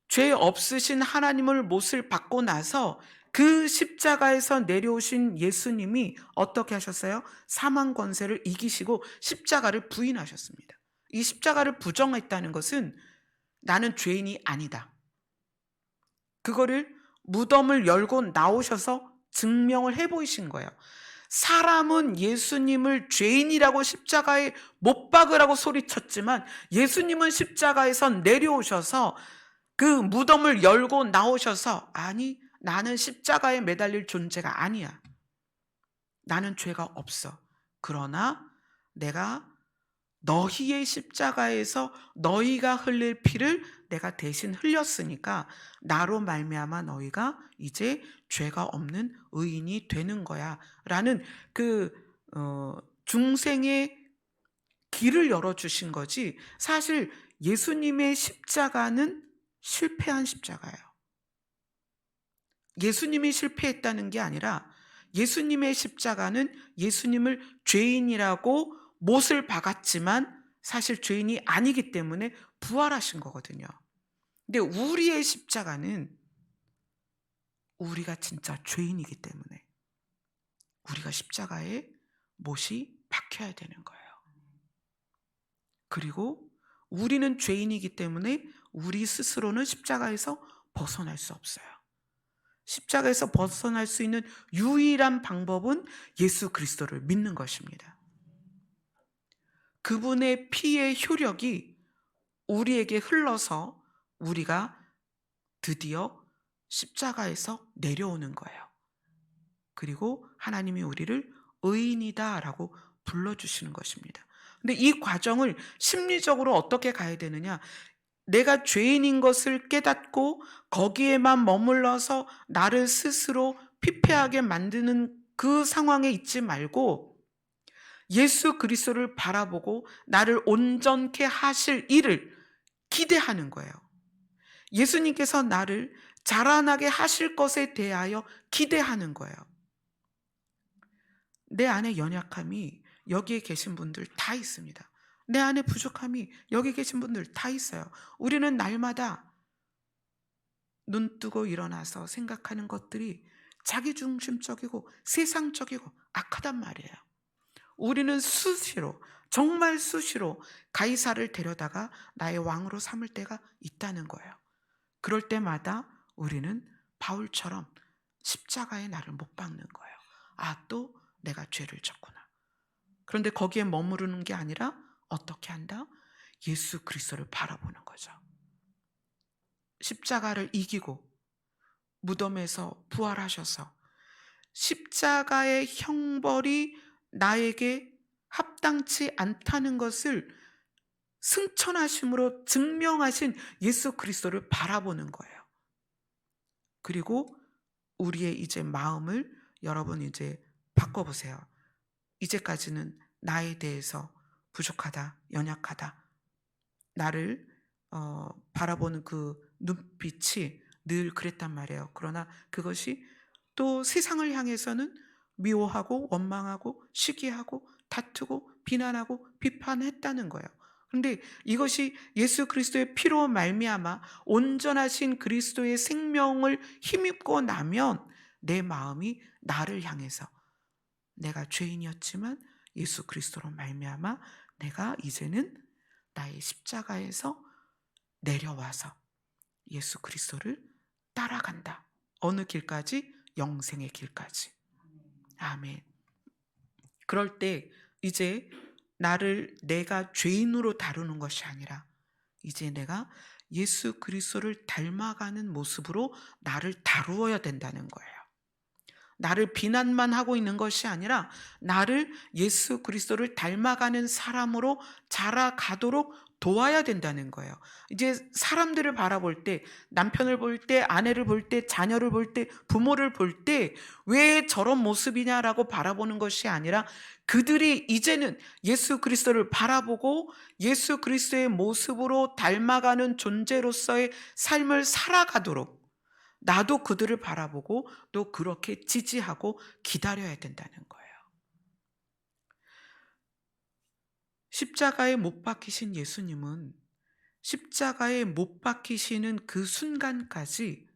S1: 죄 없으신 하나님을 못을 받고 나서 그 십자가에서 내려오신 예수님이 어떻게 하셨어요? 사망 권세를 이기시고 십자가를 부인하셨습니다. 이 십자가를 부정했다는 것은 나는 죄인이 아니다, 그거를 무덤을 열고 나오셔서 증명을 해보이신 거예요. 사람은 예수님을 죄인이라고 십자가에 못 박으라고 소리쳤지만 예수님은 십자가에서 내려오셔서 그 무덤을 열고 나오셔서, 아니 나는 십자가에 매달릴 존재가 아니야, 나는 죄가 없어, 그러나 내가 너희의 십자가에서 너희가 흘릴 피를 내가 대신 흘렸으니까 나로 말미암아 너희가 이제 죄가 없는 의인이 되는 거야라는 그 중생의 길을 열어 주신 거지. 사실 예수님의 십자가는 실패한 십자가예요. 예수님이 실패했다는 게 아니라 예수님의 십자가는 예수님을 죄인이라고 못을 박았지만 사실 죄인이 아니기 때문에 부활하신 거거든요. 근데 우리의 십자가는 우리가 진짜 죄인이기 때문에 우리가 십자가에 못이 박혀야 되는 거예요. 그리고 우리는 죄인이기 때문에 우리 스스로는 십자가에서 벗어날 수 없어요. 십자가에서 벗어날 수 있는 유일한 방법은 예수 그리스도를 믿는 것입니다. 그분의 피의 효력이 우리에게 흘러서 우리가 드디어 십자가에서 내려오는 거예요. 그리고 하나님이 우리를 의인이다라고 불러주시는 것입니다. 근데 이 과정을 심리적으로 어떻게 가야 되느냐? 내가 죄인인 것을 깨닫고 거기에만 머물러서 나를 스스로 피폐하게 만드는 그 상황에 있지 말고 예수 그리스도를 바라보고 나를 온전케 하실 일을 기대하는 거예요. 예수님께서 나를 자라나게 하실 것에 대하여 기대하는 거예요. 내 안에 연약함이 여기에 계신 분들 다 있습니다. 내 안에 부족함이 여기 계신 분들 다 있어요. 우리는 날마다 눈 뜨고 일어나서 생각하는 것들이 자기중심적이고 세상적이고 악하단 말이에요. 우리는 수시로, 정말 수시로 가이사를 데려다가 나의 왕으로 삼을 때가 있다는 거예요. 그럴 때마다 우리는 바울처럼 십자가에 나를 못 박는 거예요. 아, 또 내가 죄를 졌구나. 그런데 거기에 머무르는 게 아니라 어떻게 한다? 예수 그리스도를 바라보는 거죠. 십자가를 이기고 무덤에서 부활하셔서 십자가의 형벌이 나에게 합당치 않다는 것을 승천하심으로 증명하신 예수 그리스도를 바라보는 거예요. 그리고 우리의 이제 마음을 여러분 이제 바꿔보세요. 이제까지는 나에 대해서 부족하다, 연약하다, 나를 바라보는 그 눈빛이 늘 그랬단 말이에요. 그러나 그것이 또 세상을 향해서는 미워하고 원망하고 시기하고 다투고 비난하고 비판했다는 거예요. 그런데 이것이 예수 그리스도의 피로 말미암아 온전하신 그리스도의 생명을 힘입고 나면 내 마음이 나를 향해서 내가 죄인이었지만 예수 그리스도로 말미암아 내가 이제는 나의 십자가에서 내려와서 예수 그리스도를 따라간다. 어느 길까지? 영생의 길까지. 아멘. 그럴 때 이제 나를 내가 죄인으로 다루는 것이 아니라 이제 내가 예수 그리스도를 닮아가는 모습으로 나를 다루어야 된다는 거예요. 나를 비난만 하고 있는 것이 아니라 나를 예수 그리스도를 닮아가는 사람으로 자라가도록 도와야 된다는 거예요. 이제 사람들을 바라볼 때, 남편을 볼 때, 아내를 볼 때, 자녀를 볼 때, 부모를 볼 때 왜 저런 모습이냐라고 바라보는 것이 아니라 그들이 이제는 예수 그리스도를 바라보고 예수 그리스도의 모습으로 닮아가는 존재로서의 삶을 살아가도록 나도 그들을 바라보고 또 그렇게 지지하고 기다려야 된다는 거예요. 십자가에 못 박히신 예수님은 십자가에 못 박히시는 그 순간까지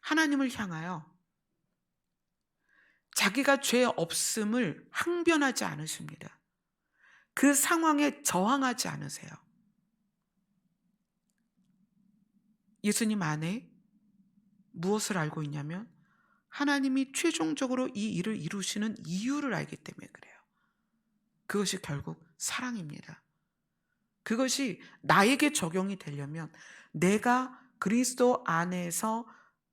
S1: 하나님을 향하여 자기가 죄 없음을 항변하지 않으십니다. 그 상황에 저항하지 않으세요. 예수님 안에 무엇을 알고 있냐면 하나님이 최종적으로 이 일을 이루시는 이유를 알기 때문에 그래요. 그것이 결국 사랑입니다. 그것이 나에게 적용이 되려면 내가 그리스도 안에서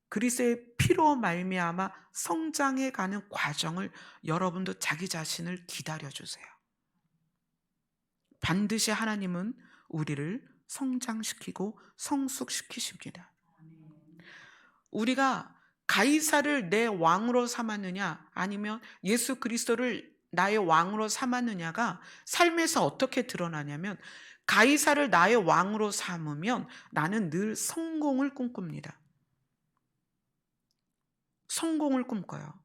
S1: 그리스도의 피로 말미암아 성장해 가는 과정을 여러분도 자기 자신을 기다려 주세요. 반드시 하나님은 우리를 성장시키고 성숙시키십니다. 우리가 가이사를 내 왕으로 삼았느냐 아니면 예수 그리스도를 나의 왕으로 삼았느냐가 삶에서 어떻게 드러나냐면, 가이사를 나의 왕으로 삼으면 나는 늘 성공을 꿈꿉니다. 성공을 꿈꿔요.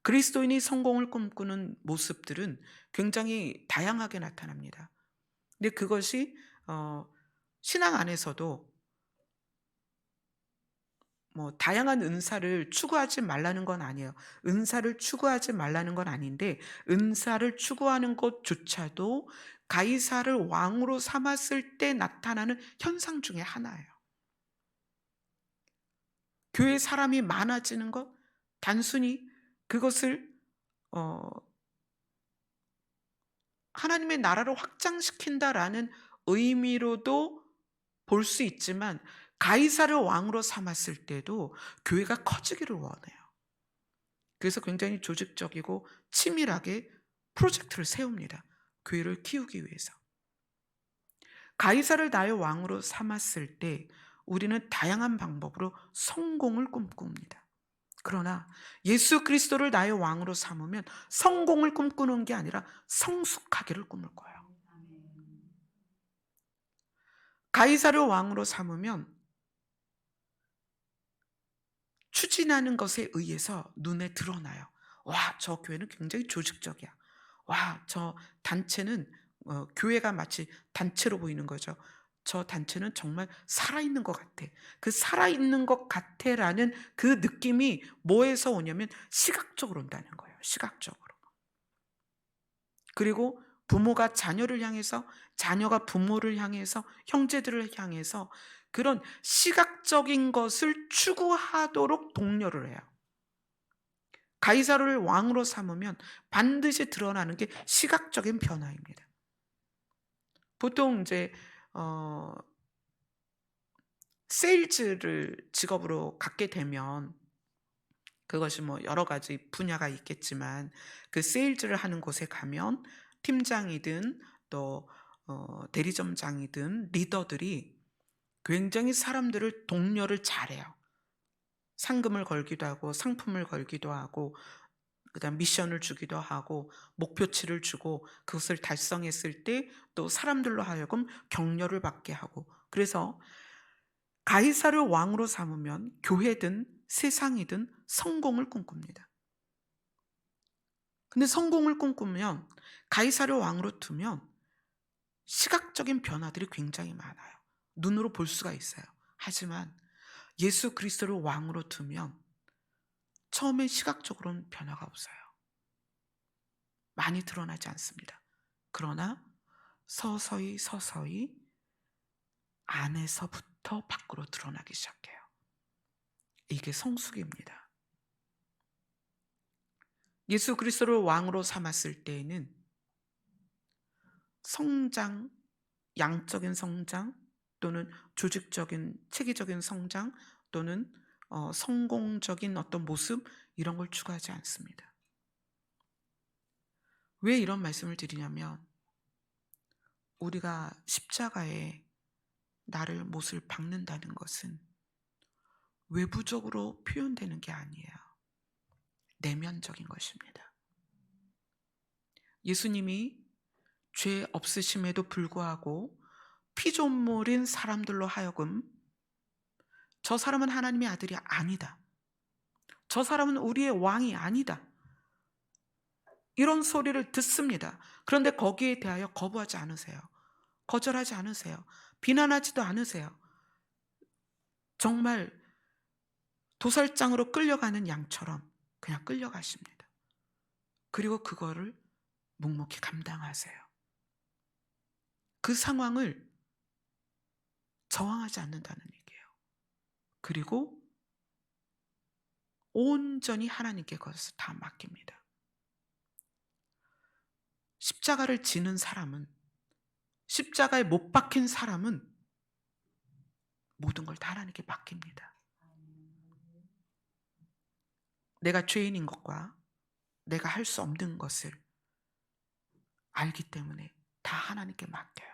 S1: 그리스도인이 성공을 꿈꾸는 모습들은 굉장히 다양하게 나타납니다. 근데 그것이 신앙 안에서도 뭐 다양한 은사를 추구하지 말라는 건 아니에요. 은사를 추구하지 말라는 건 아닌데, 은사를 추구하는 것조차도 가이사를 왕으로 삼았을 때 나타나는 현상 중에 하나예요. 교회 사람이 많아지는 것, 단순히 그것을 어 하나님의 나라를 확장시킨다라는 의미로도 볼 수 있지만, 가이사를 왕으로 삼았을 때도 교회가 커지기를 원해요. 그래서 굉장히 조직적이고 치밀하게 프로젝트를 세웁니다. 교회를 키우기 위해서. 가이사를 나의 왕으로 삼았을 때 우리는 다양한 방법으로 성공을 꿈꿉니다. 그러나 예수 그리스도를 나의 왕으로 삼으면 성공을 꿈꾸는 게 아니라 성숙하기를 꿈을 거예요. 가이사를 왕으로 삼으면 추진하는 것에 의해서 눈에 드러나요. 와, 저 교회는 굉장히 조직적이야. 와, 저 단체는 교회가 마치 단체로 보이는 거죠. 저 단체는 정말 살아있는 것 같아. 그 살아있는 것 같아라는 그 느낌이 뭐에서 오냐면 시각적으로 온다는 거예요. 시각적으로. 그리고 부모가 자녀를 향해서, 자녀가 부모를 향해서, 형제들을 향해서 그런 시각적인 것을 추구하도록 독려를 해요. 가이사를 왕으로 삼으면 반드시 드러나는 게 시각적인 변화입니다. 보통 이제 세일즈를 직업으로 갖게 되면, 그것이 뭐 여러 가지 분야가 있겠지만, 그 세일즈를 하는 곳에 가면 팀장이든 또 대리점장이든 리더들이 굉장히 사람들을 독려를 잘해요. 상금을 걸기도 하고 상품을 걸기도 하고 그다음 미션을 주기도 하고 목표치를 주고, 그것을 달성했을 때 또 사람들로 하여금 격려를 받게 하고. 그래서 가이사를 왕으로 삼으면 교회든 세상이든 성공을 꿈꿉니다. 근데 성공을 꿈꾸면, 가이사를 왕으로 두면 시각적인 변화들이 굉장히 많아요. 눈으로 볼 수가 있어요. 하지만 예수 그리스도를 왕으로 두면 처음에 시각적으로는 변화가 없어요. 많이 드러나지 않습니다. 그러나 서서히 서서히 안에서부터 밖으로 드러나기 시작해요. 이게 성숙입니다. 예수 그리스도를 왕으로 삼았을 때에는 성장, 양적인 성장 또는 조직적인 체계적인 성장 또는 성공적인 어떤 모습, 이런 걸 추구하지 않습니다. 왜 이런 말씀을 드리냐면, 우리가 십자가에 나를 못을 박는다는 것은 외부적으로 표현되는 게 아니에요. 내면적인 것입니다. 예수님이 죄 없으심에도 불구하고 피조물인 사람들로 하여금 저 사람은 하나님의 아들이 아니다, 저 사람은 우리의 왕이 아니다, 이런 소리를 듣습니다. 그런데 거기에 대하여 거부하지 않으세요. 거절하지 않으세요. 비난하지도 않으세요. 정말 도살장으로 끌려가는 양처럼 그냥 끌려가십니다. 그리고 그거를 묵묵히 감당하세요. 그 상황을 저항하지 않는다는 얘기예요. 그리고 온전히 하나님께 그것을 다 맡깁니다. 십자가를 지는 사람은, 십자가에 못 박힌 사람은 모든 걸 다 하나님께 맡깁니다. 내가 죄인인 것과 내가 할 수 없는 것을 알기 때문에 다 다 하나님께 맡겨요.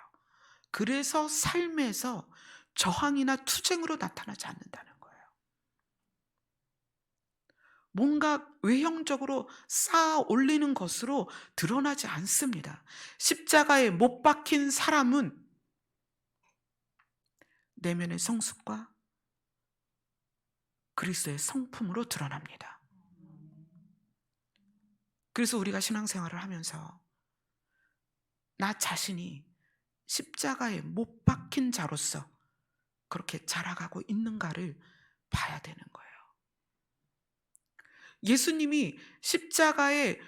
S1: 그래서 삶에서 저항이나 투쟁으로 나타나지 않는다는 거예요. 뭔가 외형적으로 쌓아 올리는 것으로 드러나지 않습니다. 십자가에 못 박힌 사람은 내면의 성숙과 그리스도의 성품으로 드러납니다. 그래서 우리가 신앙생활을 하면서 나 자신이 십자가에 못 박힌 자로서 그렇게 자라가고 있는가를 봐야 되는 거예요. 예수님이 십자가에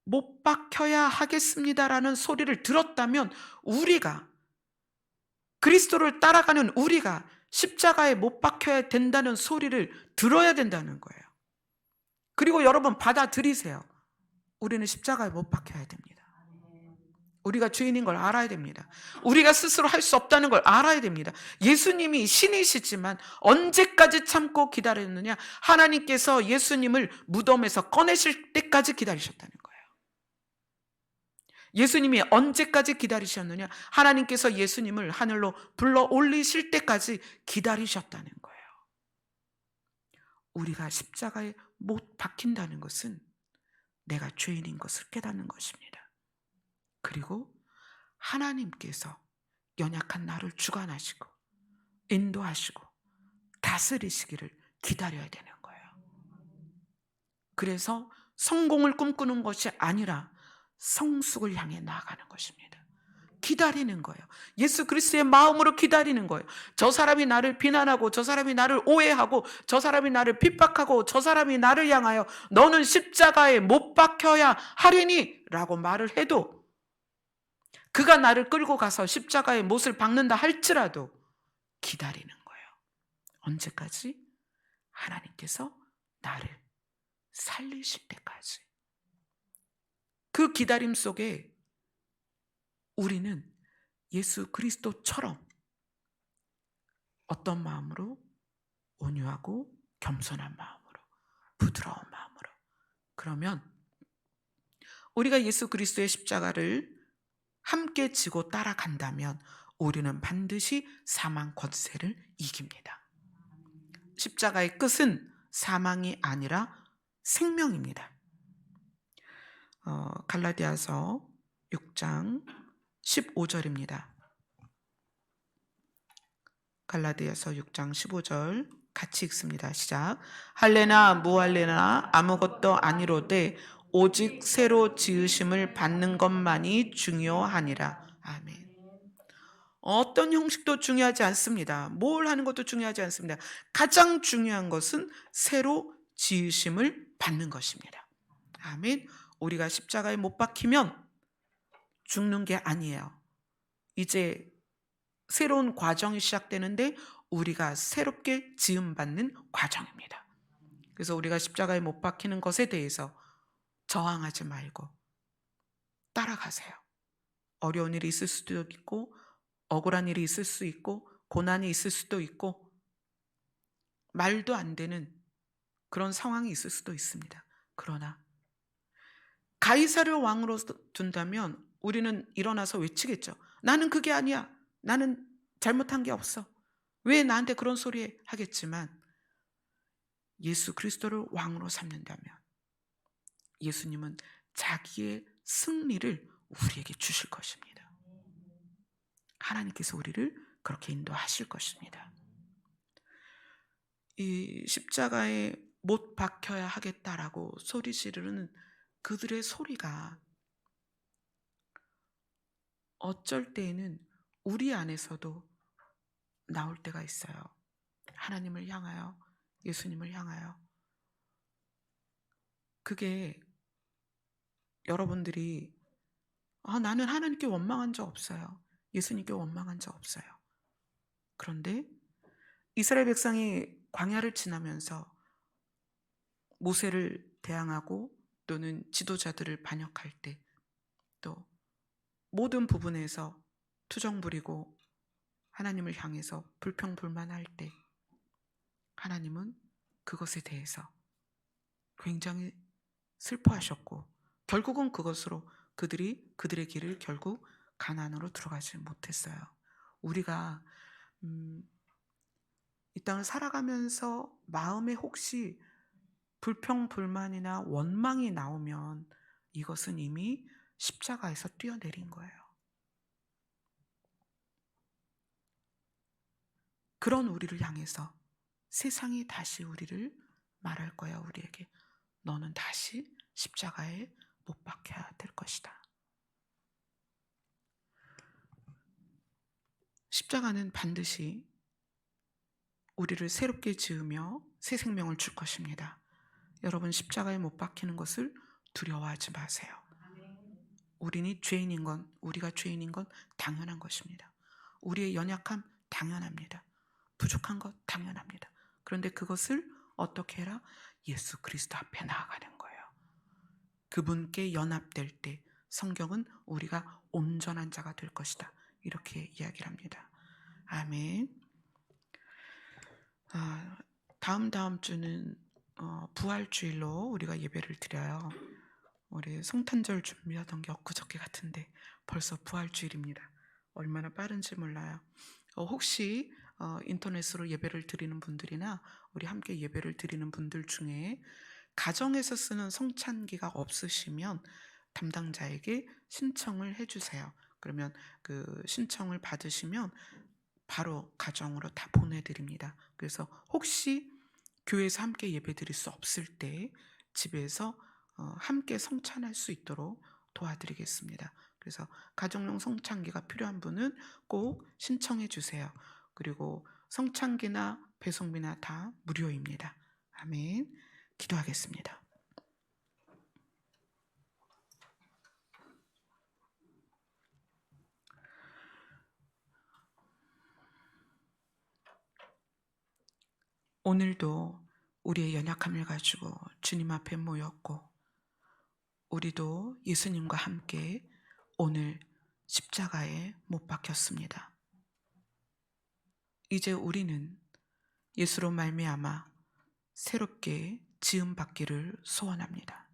S1: 못 박혀야 하겠습니다라는 소리를 들었다면 우리가, 그리스도를 따라가는 우리가 십자가에 못 박혀야 된다는 소리를 들어야 된다는 거예요. 그리고 여러분 받아들이세요. 우리는 십자가에 못 박혀야 됩니다. 우리가 죄인인 걸 알아야 됩니다. 우리가 스스로 할 수 없다는 걸 알아야 됩니다. 예수님이 신이시지만 언제까지 참고 기다렸느냐? 하나님께서 예수님을 무덤에서 꺼내실 때까지 기다리셨다는 거예요. 예수님이 언제까지 기다리셨느냐? 하나님께서 예수님을 하늘로 불러 올리실 때까지 기다리셨다는 거예요. 우리가 십자가에 못 박힌다는 것은 내가 죄인인 것을 깨닫는 것입니다. 그리고 하나님께서 연약한 나를 주관하시고 인도하시고 다스리시기를 기다려야 되는 거예요. 그래서 성공을 꿈꾸는 것이 아니라 성숙을 향해 나아가는 것입니다. 기다리는 거예요. 예수 그리스도의 마음으로 기다리는 거예요. 저 사람이 나를 비난하고 저 사람이 나를 오해하고 저 사람이 나를 핍박하고 저 사람이 나를 향하여 너는 십자가에 못 박혀야 하리니 라고 말을 해도, 그가 나를 끌고 가서 십자가에 못을 박는다 할지라도 기다리는 거예요. 언제까지? 하나님께서 나를 살리실 때까지. 그 기다림 속에 우리는 예수 그리스도처럼 어떤 마음으로? 온유하고 겸손한 마음으로, 부드러운 마음으로. 그러면 우리가 예수 그리스도의 십자가를 함께 지고 따라간다면 우리는 반드시 사망 권세를 이깁니다. 십자가의 끝은 사망이 아니라 생명입니다. 갈라디아서 6장 15절입니다. 갈라디아서 6장 15절 같이 읽습니다. 시작. 할래나 무할래나 아무것도 아니로되 오직 새로 지으심을 받는 것만이 중요하니라. 아멘. 어떤 형식도 중요하지 않습니다. 뭘 하는 것도 중요하지 않습니다. 가장 중요한 것은 새로 지으심을 받는 것입니다. 아멘. 우리가 십자가에 못 박히면 죽는 게 아니에요. 이제 새로운 과정이 시작되는데 우리가 새롭게 지음받는 과정입니다. 그래서 우리가 십자가에 못 박히는 것에 대해서 저항하지 말고 따라가세요. 어려운 일이 있을 수도 있고 억울한 일이 있을 수 있고 고난이 있을 수도 있고 말도 안 되는 그런 상황이 있을 수도 있습니다. 그러나 가이사를 왕으로 둔다면 우리는 일어나서 외치겠죠. 나는 그게 아니야. 나는 잘못한 게 없어. 왜 나한테 그런 소리 하겠지만 예수 그리스도를 왕으로 삼는다면 예수님은 자기의 승리를 우리에게 주실 것입니다. 하나님께서 우리를 그렇게 인도하실 것입니다. 이 십자가에 못 박혀야 하겠다라고 소리 지르는 그들의 소리가 어쩔 때에는 우리 안에서도 나올 때가 있어요. 하나님을 향하여, 예수님을 향하여. 그게 여러분들이 나는 하나님께 원망한 적 없어요. 예수님께 원망한 적 없어요. 그런데 이스라엘 백성이 광야를 지나면서 모세를 대항하고 또는 지도자들을 반역할 때 또 모든 부분에서 투정 부리고 하나님을 향해서 불평불만할 때 하나님은 그것에 대해서 굉장히 슬퍼하셨고 결국은 그것으로 그들의 길을 결국 가나안으로 들어가지 못했어요. 우리가 이 땅을 살아가면서 마음에 혹시 불평불만이나 원망이 나오면 이것은 이미 십자가에서 뛰어내린 거예요. 그런 우리를 향해서 세상이 다시 우리를 말할 거야. 우리에게 너는 다시 십자가에 못 박혀야 될 것이다. 십자가는 반드시 우리를 새롭게 지으며 새 생명을 줄 것입니다. 여러분, 십자가에 못 박히는 것을 두려워하지 마세요. 우리가 죄인인 건 당연한 것입니다. 우리의 연약함 당연합니다. 부족한 것 당연합니다. 그런데 그것을 어떻게 해라? 예수 그리스도 앞에 나아가는 거예요. 그분께 연합될 때 성경은 우리가 온전한 자가 될 것이다, 이렇게 이야기를 합니다. 아멘. 다음 주는 부활주일로 우리가 예배를 드려요. 우리 성탄절 준비하던 게 엊그저께 같은데 벌써 부활주일입니다. 얼마나 빠른지 몰라요. 혹시 인터넷으로 예배를 드리는 분들이나 우리 함께 예배를 드리는 분들 중에 가정에서 쓰는 성찬기가 없으시면 담당자에게 신청을 해주세요. 그러면 그 신청을 받으시면 바로 가정으로 다 보내드립니다. 그래서 혹시 교회에서 함께 예배 드릴 수 없을 때 집에서 함께 성찬할 수 있도록 도와드리겠습니다. 그래서 가정용 성찬기가 필요한 분은 꼭 신청해 주세요. 그리고 성찬기나 배송비나 다 무료입니다. 아멘. 기도하겠습니다. 오늘도 우리의 연약함을 가지고 주님 앞에 모였고, 우리도 예수님과 함께 오늘 십자가에 못 박혔습니다. 이제 우리는 예수로 말미암아 새롭게 지음 받기를 소원합니다.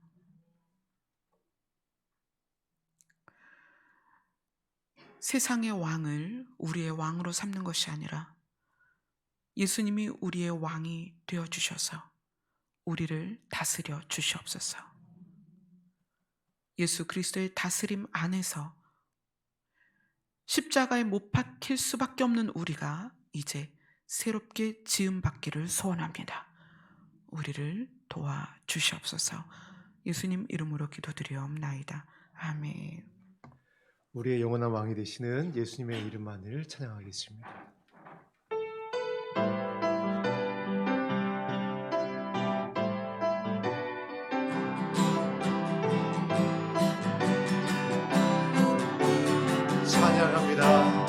S1: 세상의 왕을 우리의 왕으로 삼는 것이 아니라 예수님이 우리의 왕이 되어주셔서 우리를 다스려 주시옵소서. 예수 그리스도의 다스림 안에서 십자가에 못 박힐 수밖에 없는 우리가 이제 새롭게 지음 받기를 소원합니다. 우리를 도와주시옵소서. 예수님 이름으로 기도드리옵나이다. 아멘.
S2: 우리의 영원한 왕이 되시는 예수님의 이름만을 찬양하겠습니다. 찬양합니다.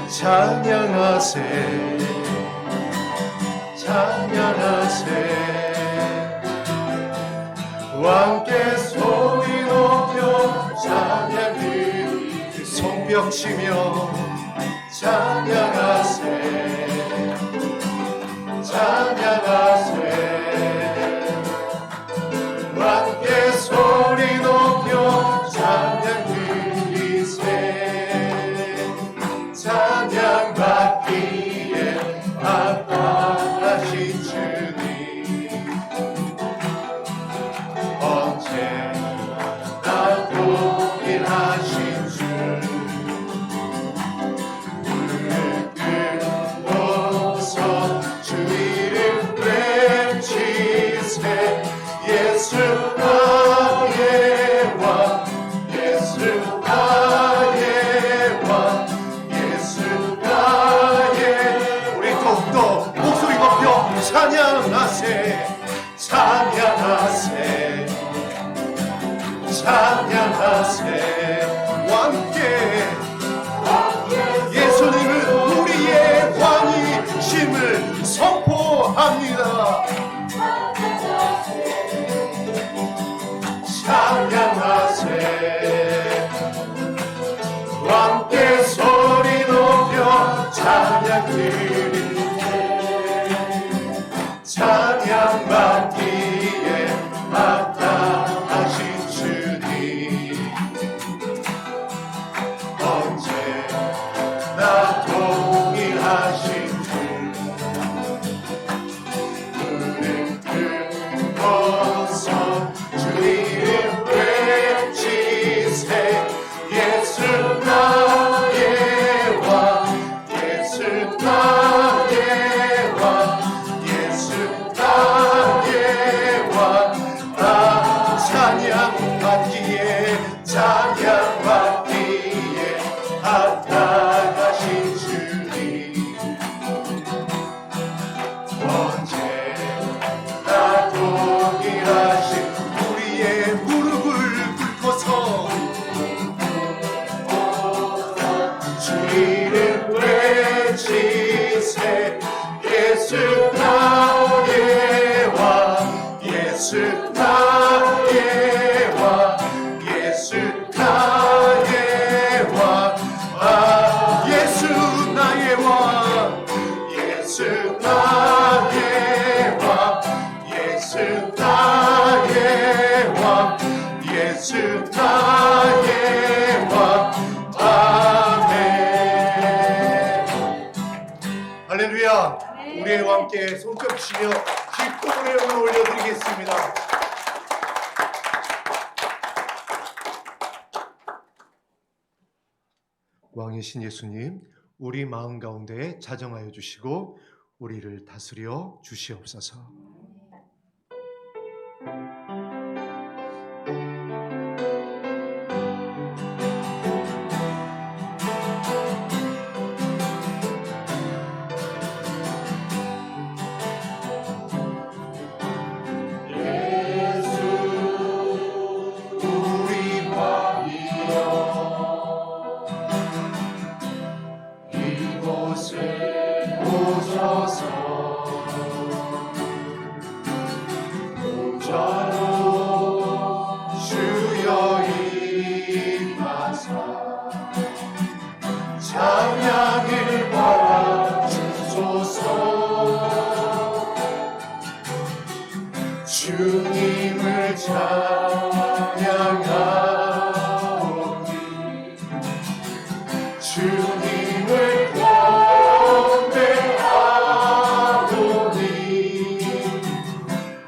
S2: 찬양하세, 찬양하세. 왕께 소리 높여 찬양을 손뼉치며 찬양하세, 찬양하세. 왕께 소리 높여 찬양 드리세. 찬양 받기에 합당하신 주님, 언제나 동일하신 주, 무릎 꿇고서 주 이름 외치세. 예수 나의 왕, 예수 나의 왕, 예수 나의. 우리 더욱더 목소리 높여 찬양하세, 찬양하세, 찬양하세. 왕께 예수님은 우리의 왕이심을 선포합니다. 찬양하세. 왕께 소리 높여 찬양 드리세. 찬양 받기에 합당하신 주님, 예수 나의 왕 예수 나의 왕 아 예수 나의 왕 예수 나의 왕 예수 나의 왕 예수 나의 왕 아멘. 할렐루야. 우리의 왕께 손뼉 치며 기쁨의 영을 올려드리겠습니다. 왕이신 예수님, 우리 마음 가운데 자정하여 주시고 우리를 다스려 주시옵소서. 찬양을 받아 주소서. 주님을 찬양하오니 주님을 경배하오니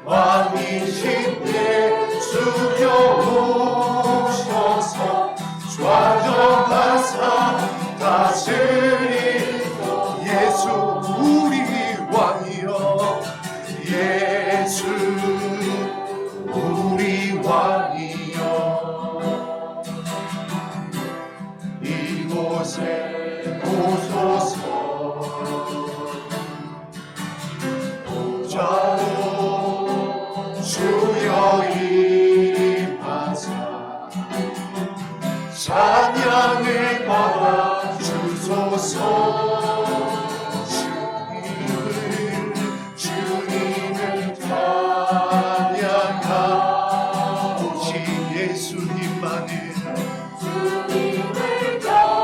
S2: 왕이신 예수여 오셔서 좌정하사 다스리고 예수 우리 왕이여 예수 우리 왕이여 이곳에 오소서. 보좌로 주여 임하사 찬양을 받아 주소서. 주님을 찬양하오시 예수님만을 주님을 경배하오니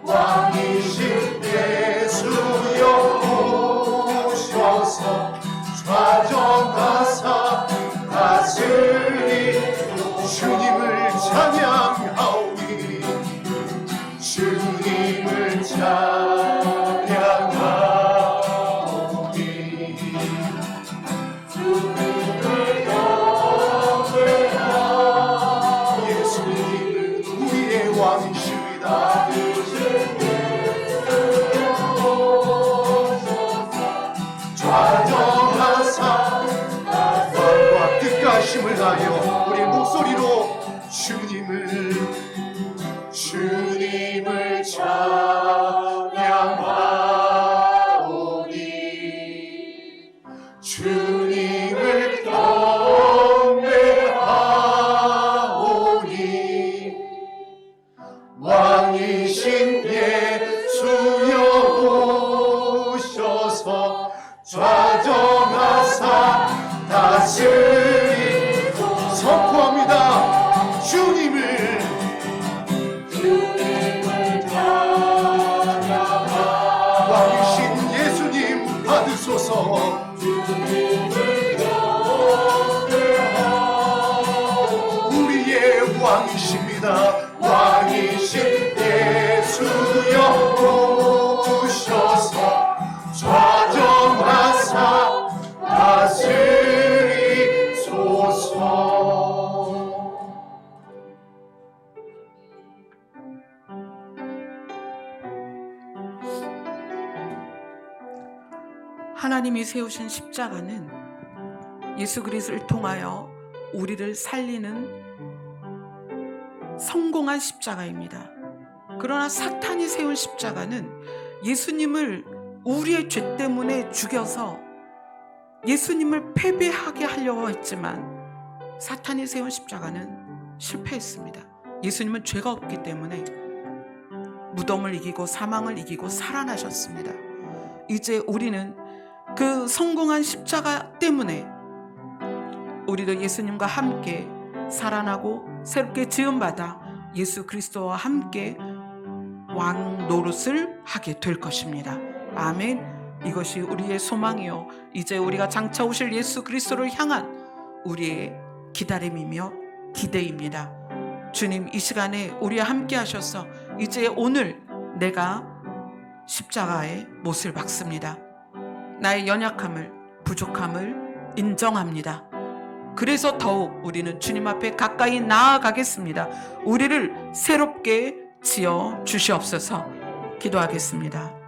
S2: 왕이신 예수여 오셔서 좌정하사 다스리 주님을 찬양하오니 주님을 찬양하오니 주님을 경배하오니 예수님은 우리의 왕이십니다. 좌정하사 마음과 뜻가심을 다하여 우리 목소리로 주님을 찬양하오니 주님을 경배하오니 왕이신 예수여 오셔서 좌정하사 다스리고 선포합니다. 주님을 찬양하오니 왕이신 예수님 받으소서. 우리의 왕이십니다. 왕이신 예수여 오셔서 좌정하사 다스리소서.
S1: 하나님이 세우신 십자가는 예수 그리스도를 통하여 우리를 살리는 성공한 십자가입니다. 그러나 사탄이 세운 십자가는 예수님을 우리의 죄 때문에 죽여서 예수님을 패배하게 하려고 했지만 사탄이 세운 십자가는 실패했습니다. 예수님은 죄가 없기 때문에 무덤을 이기고 사망을 이기고 살아나셨습니다. 이제 우리는 그 성공한 십자가 때문에 우리도 예수님과 함께 살아나고 새롭게 지음받아 예수 그리스도와 함께 왕 노릇을 하게 될 것입니다. 아멘. 이것이 우리의 소망이요, 이제 우리가 장차 오실 예수 그리스도를 향한 우리의 기다림이며 기대입니다. 주님, 이 시간에 우리와 함께 하셔서 이제 오늘 내가 십자가의 못을 박습니다. 나의 연약함을, 부족함을 인정합니다. 그래서 더욱 우리는 주님 앞에 가까이 나아가겠습니다. 우리를 새롭게 지어 주시옵소서. 기도하겠습니다.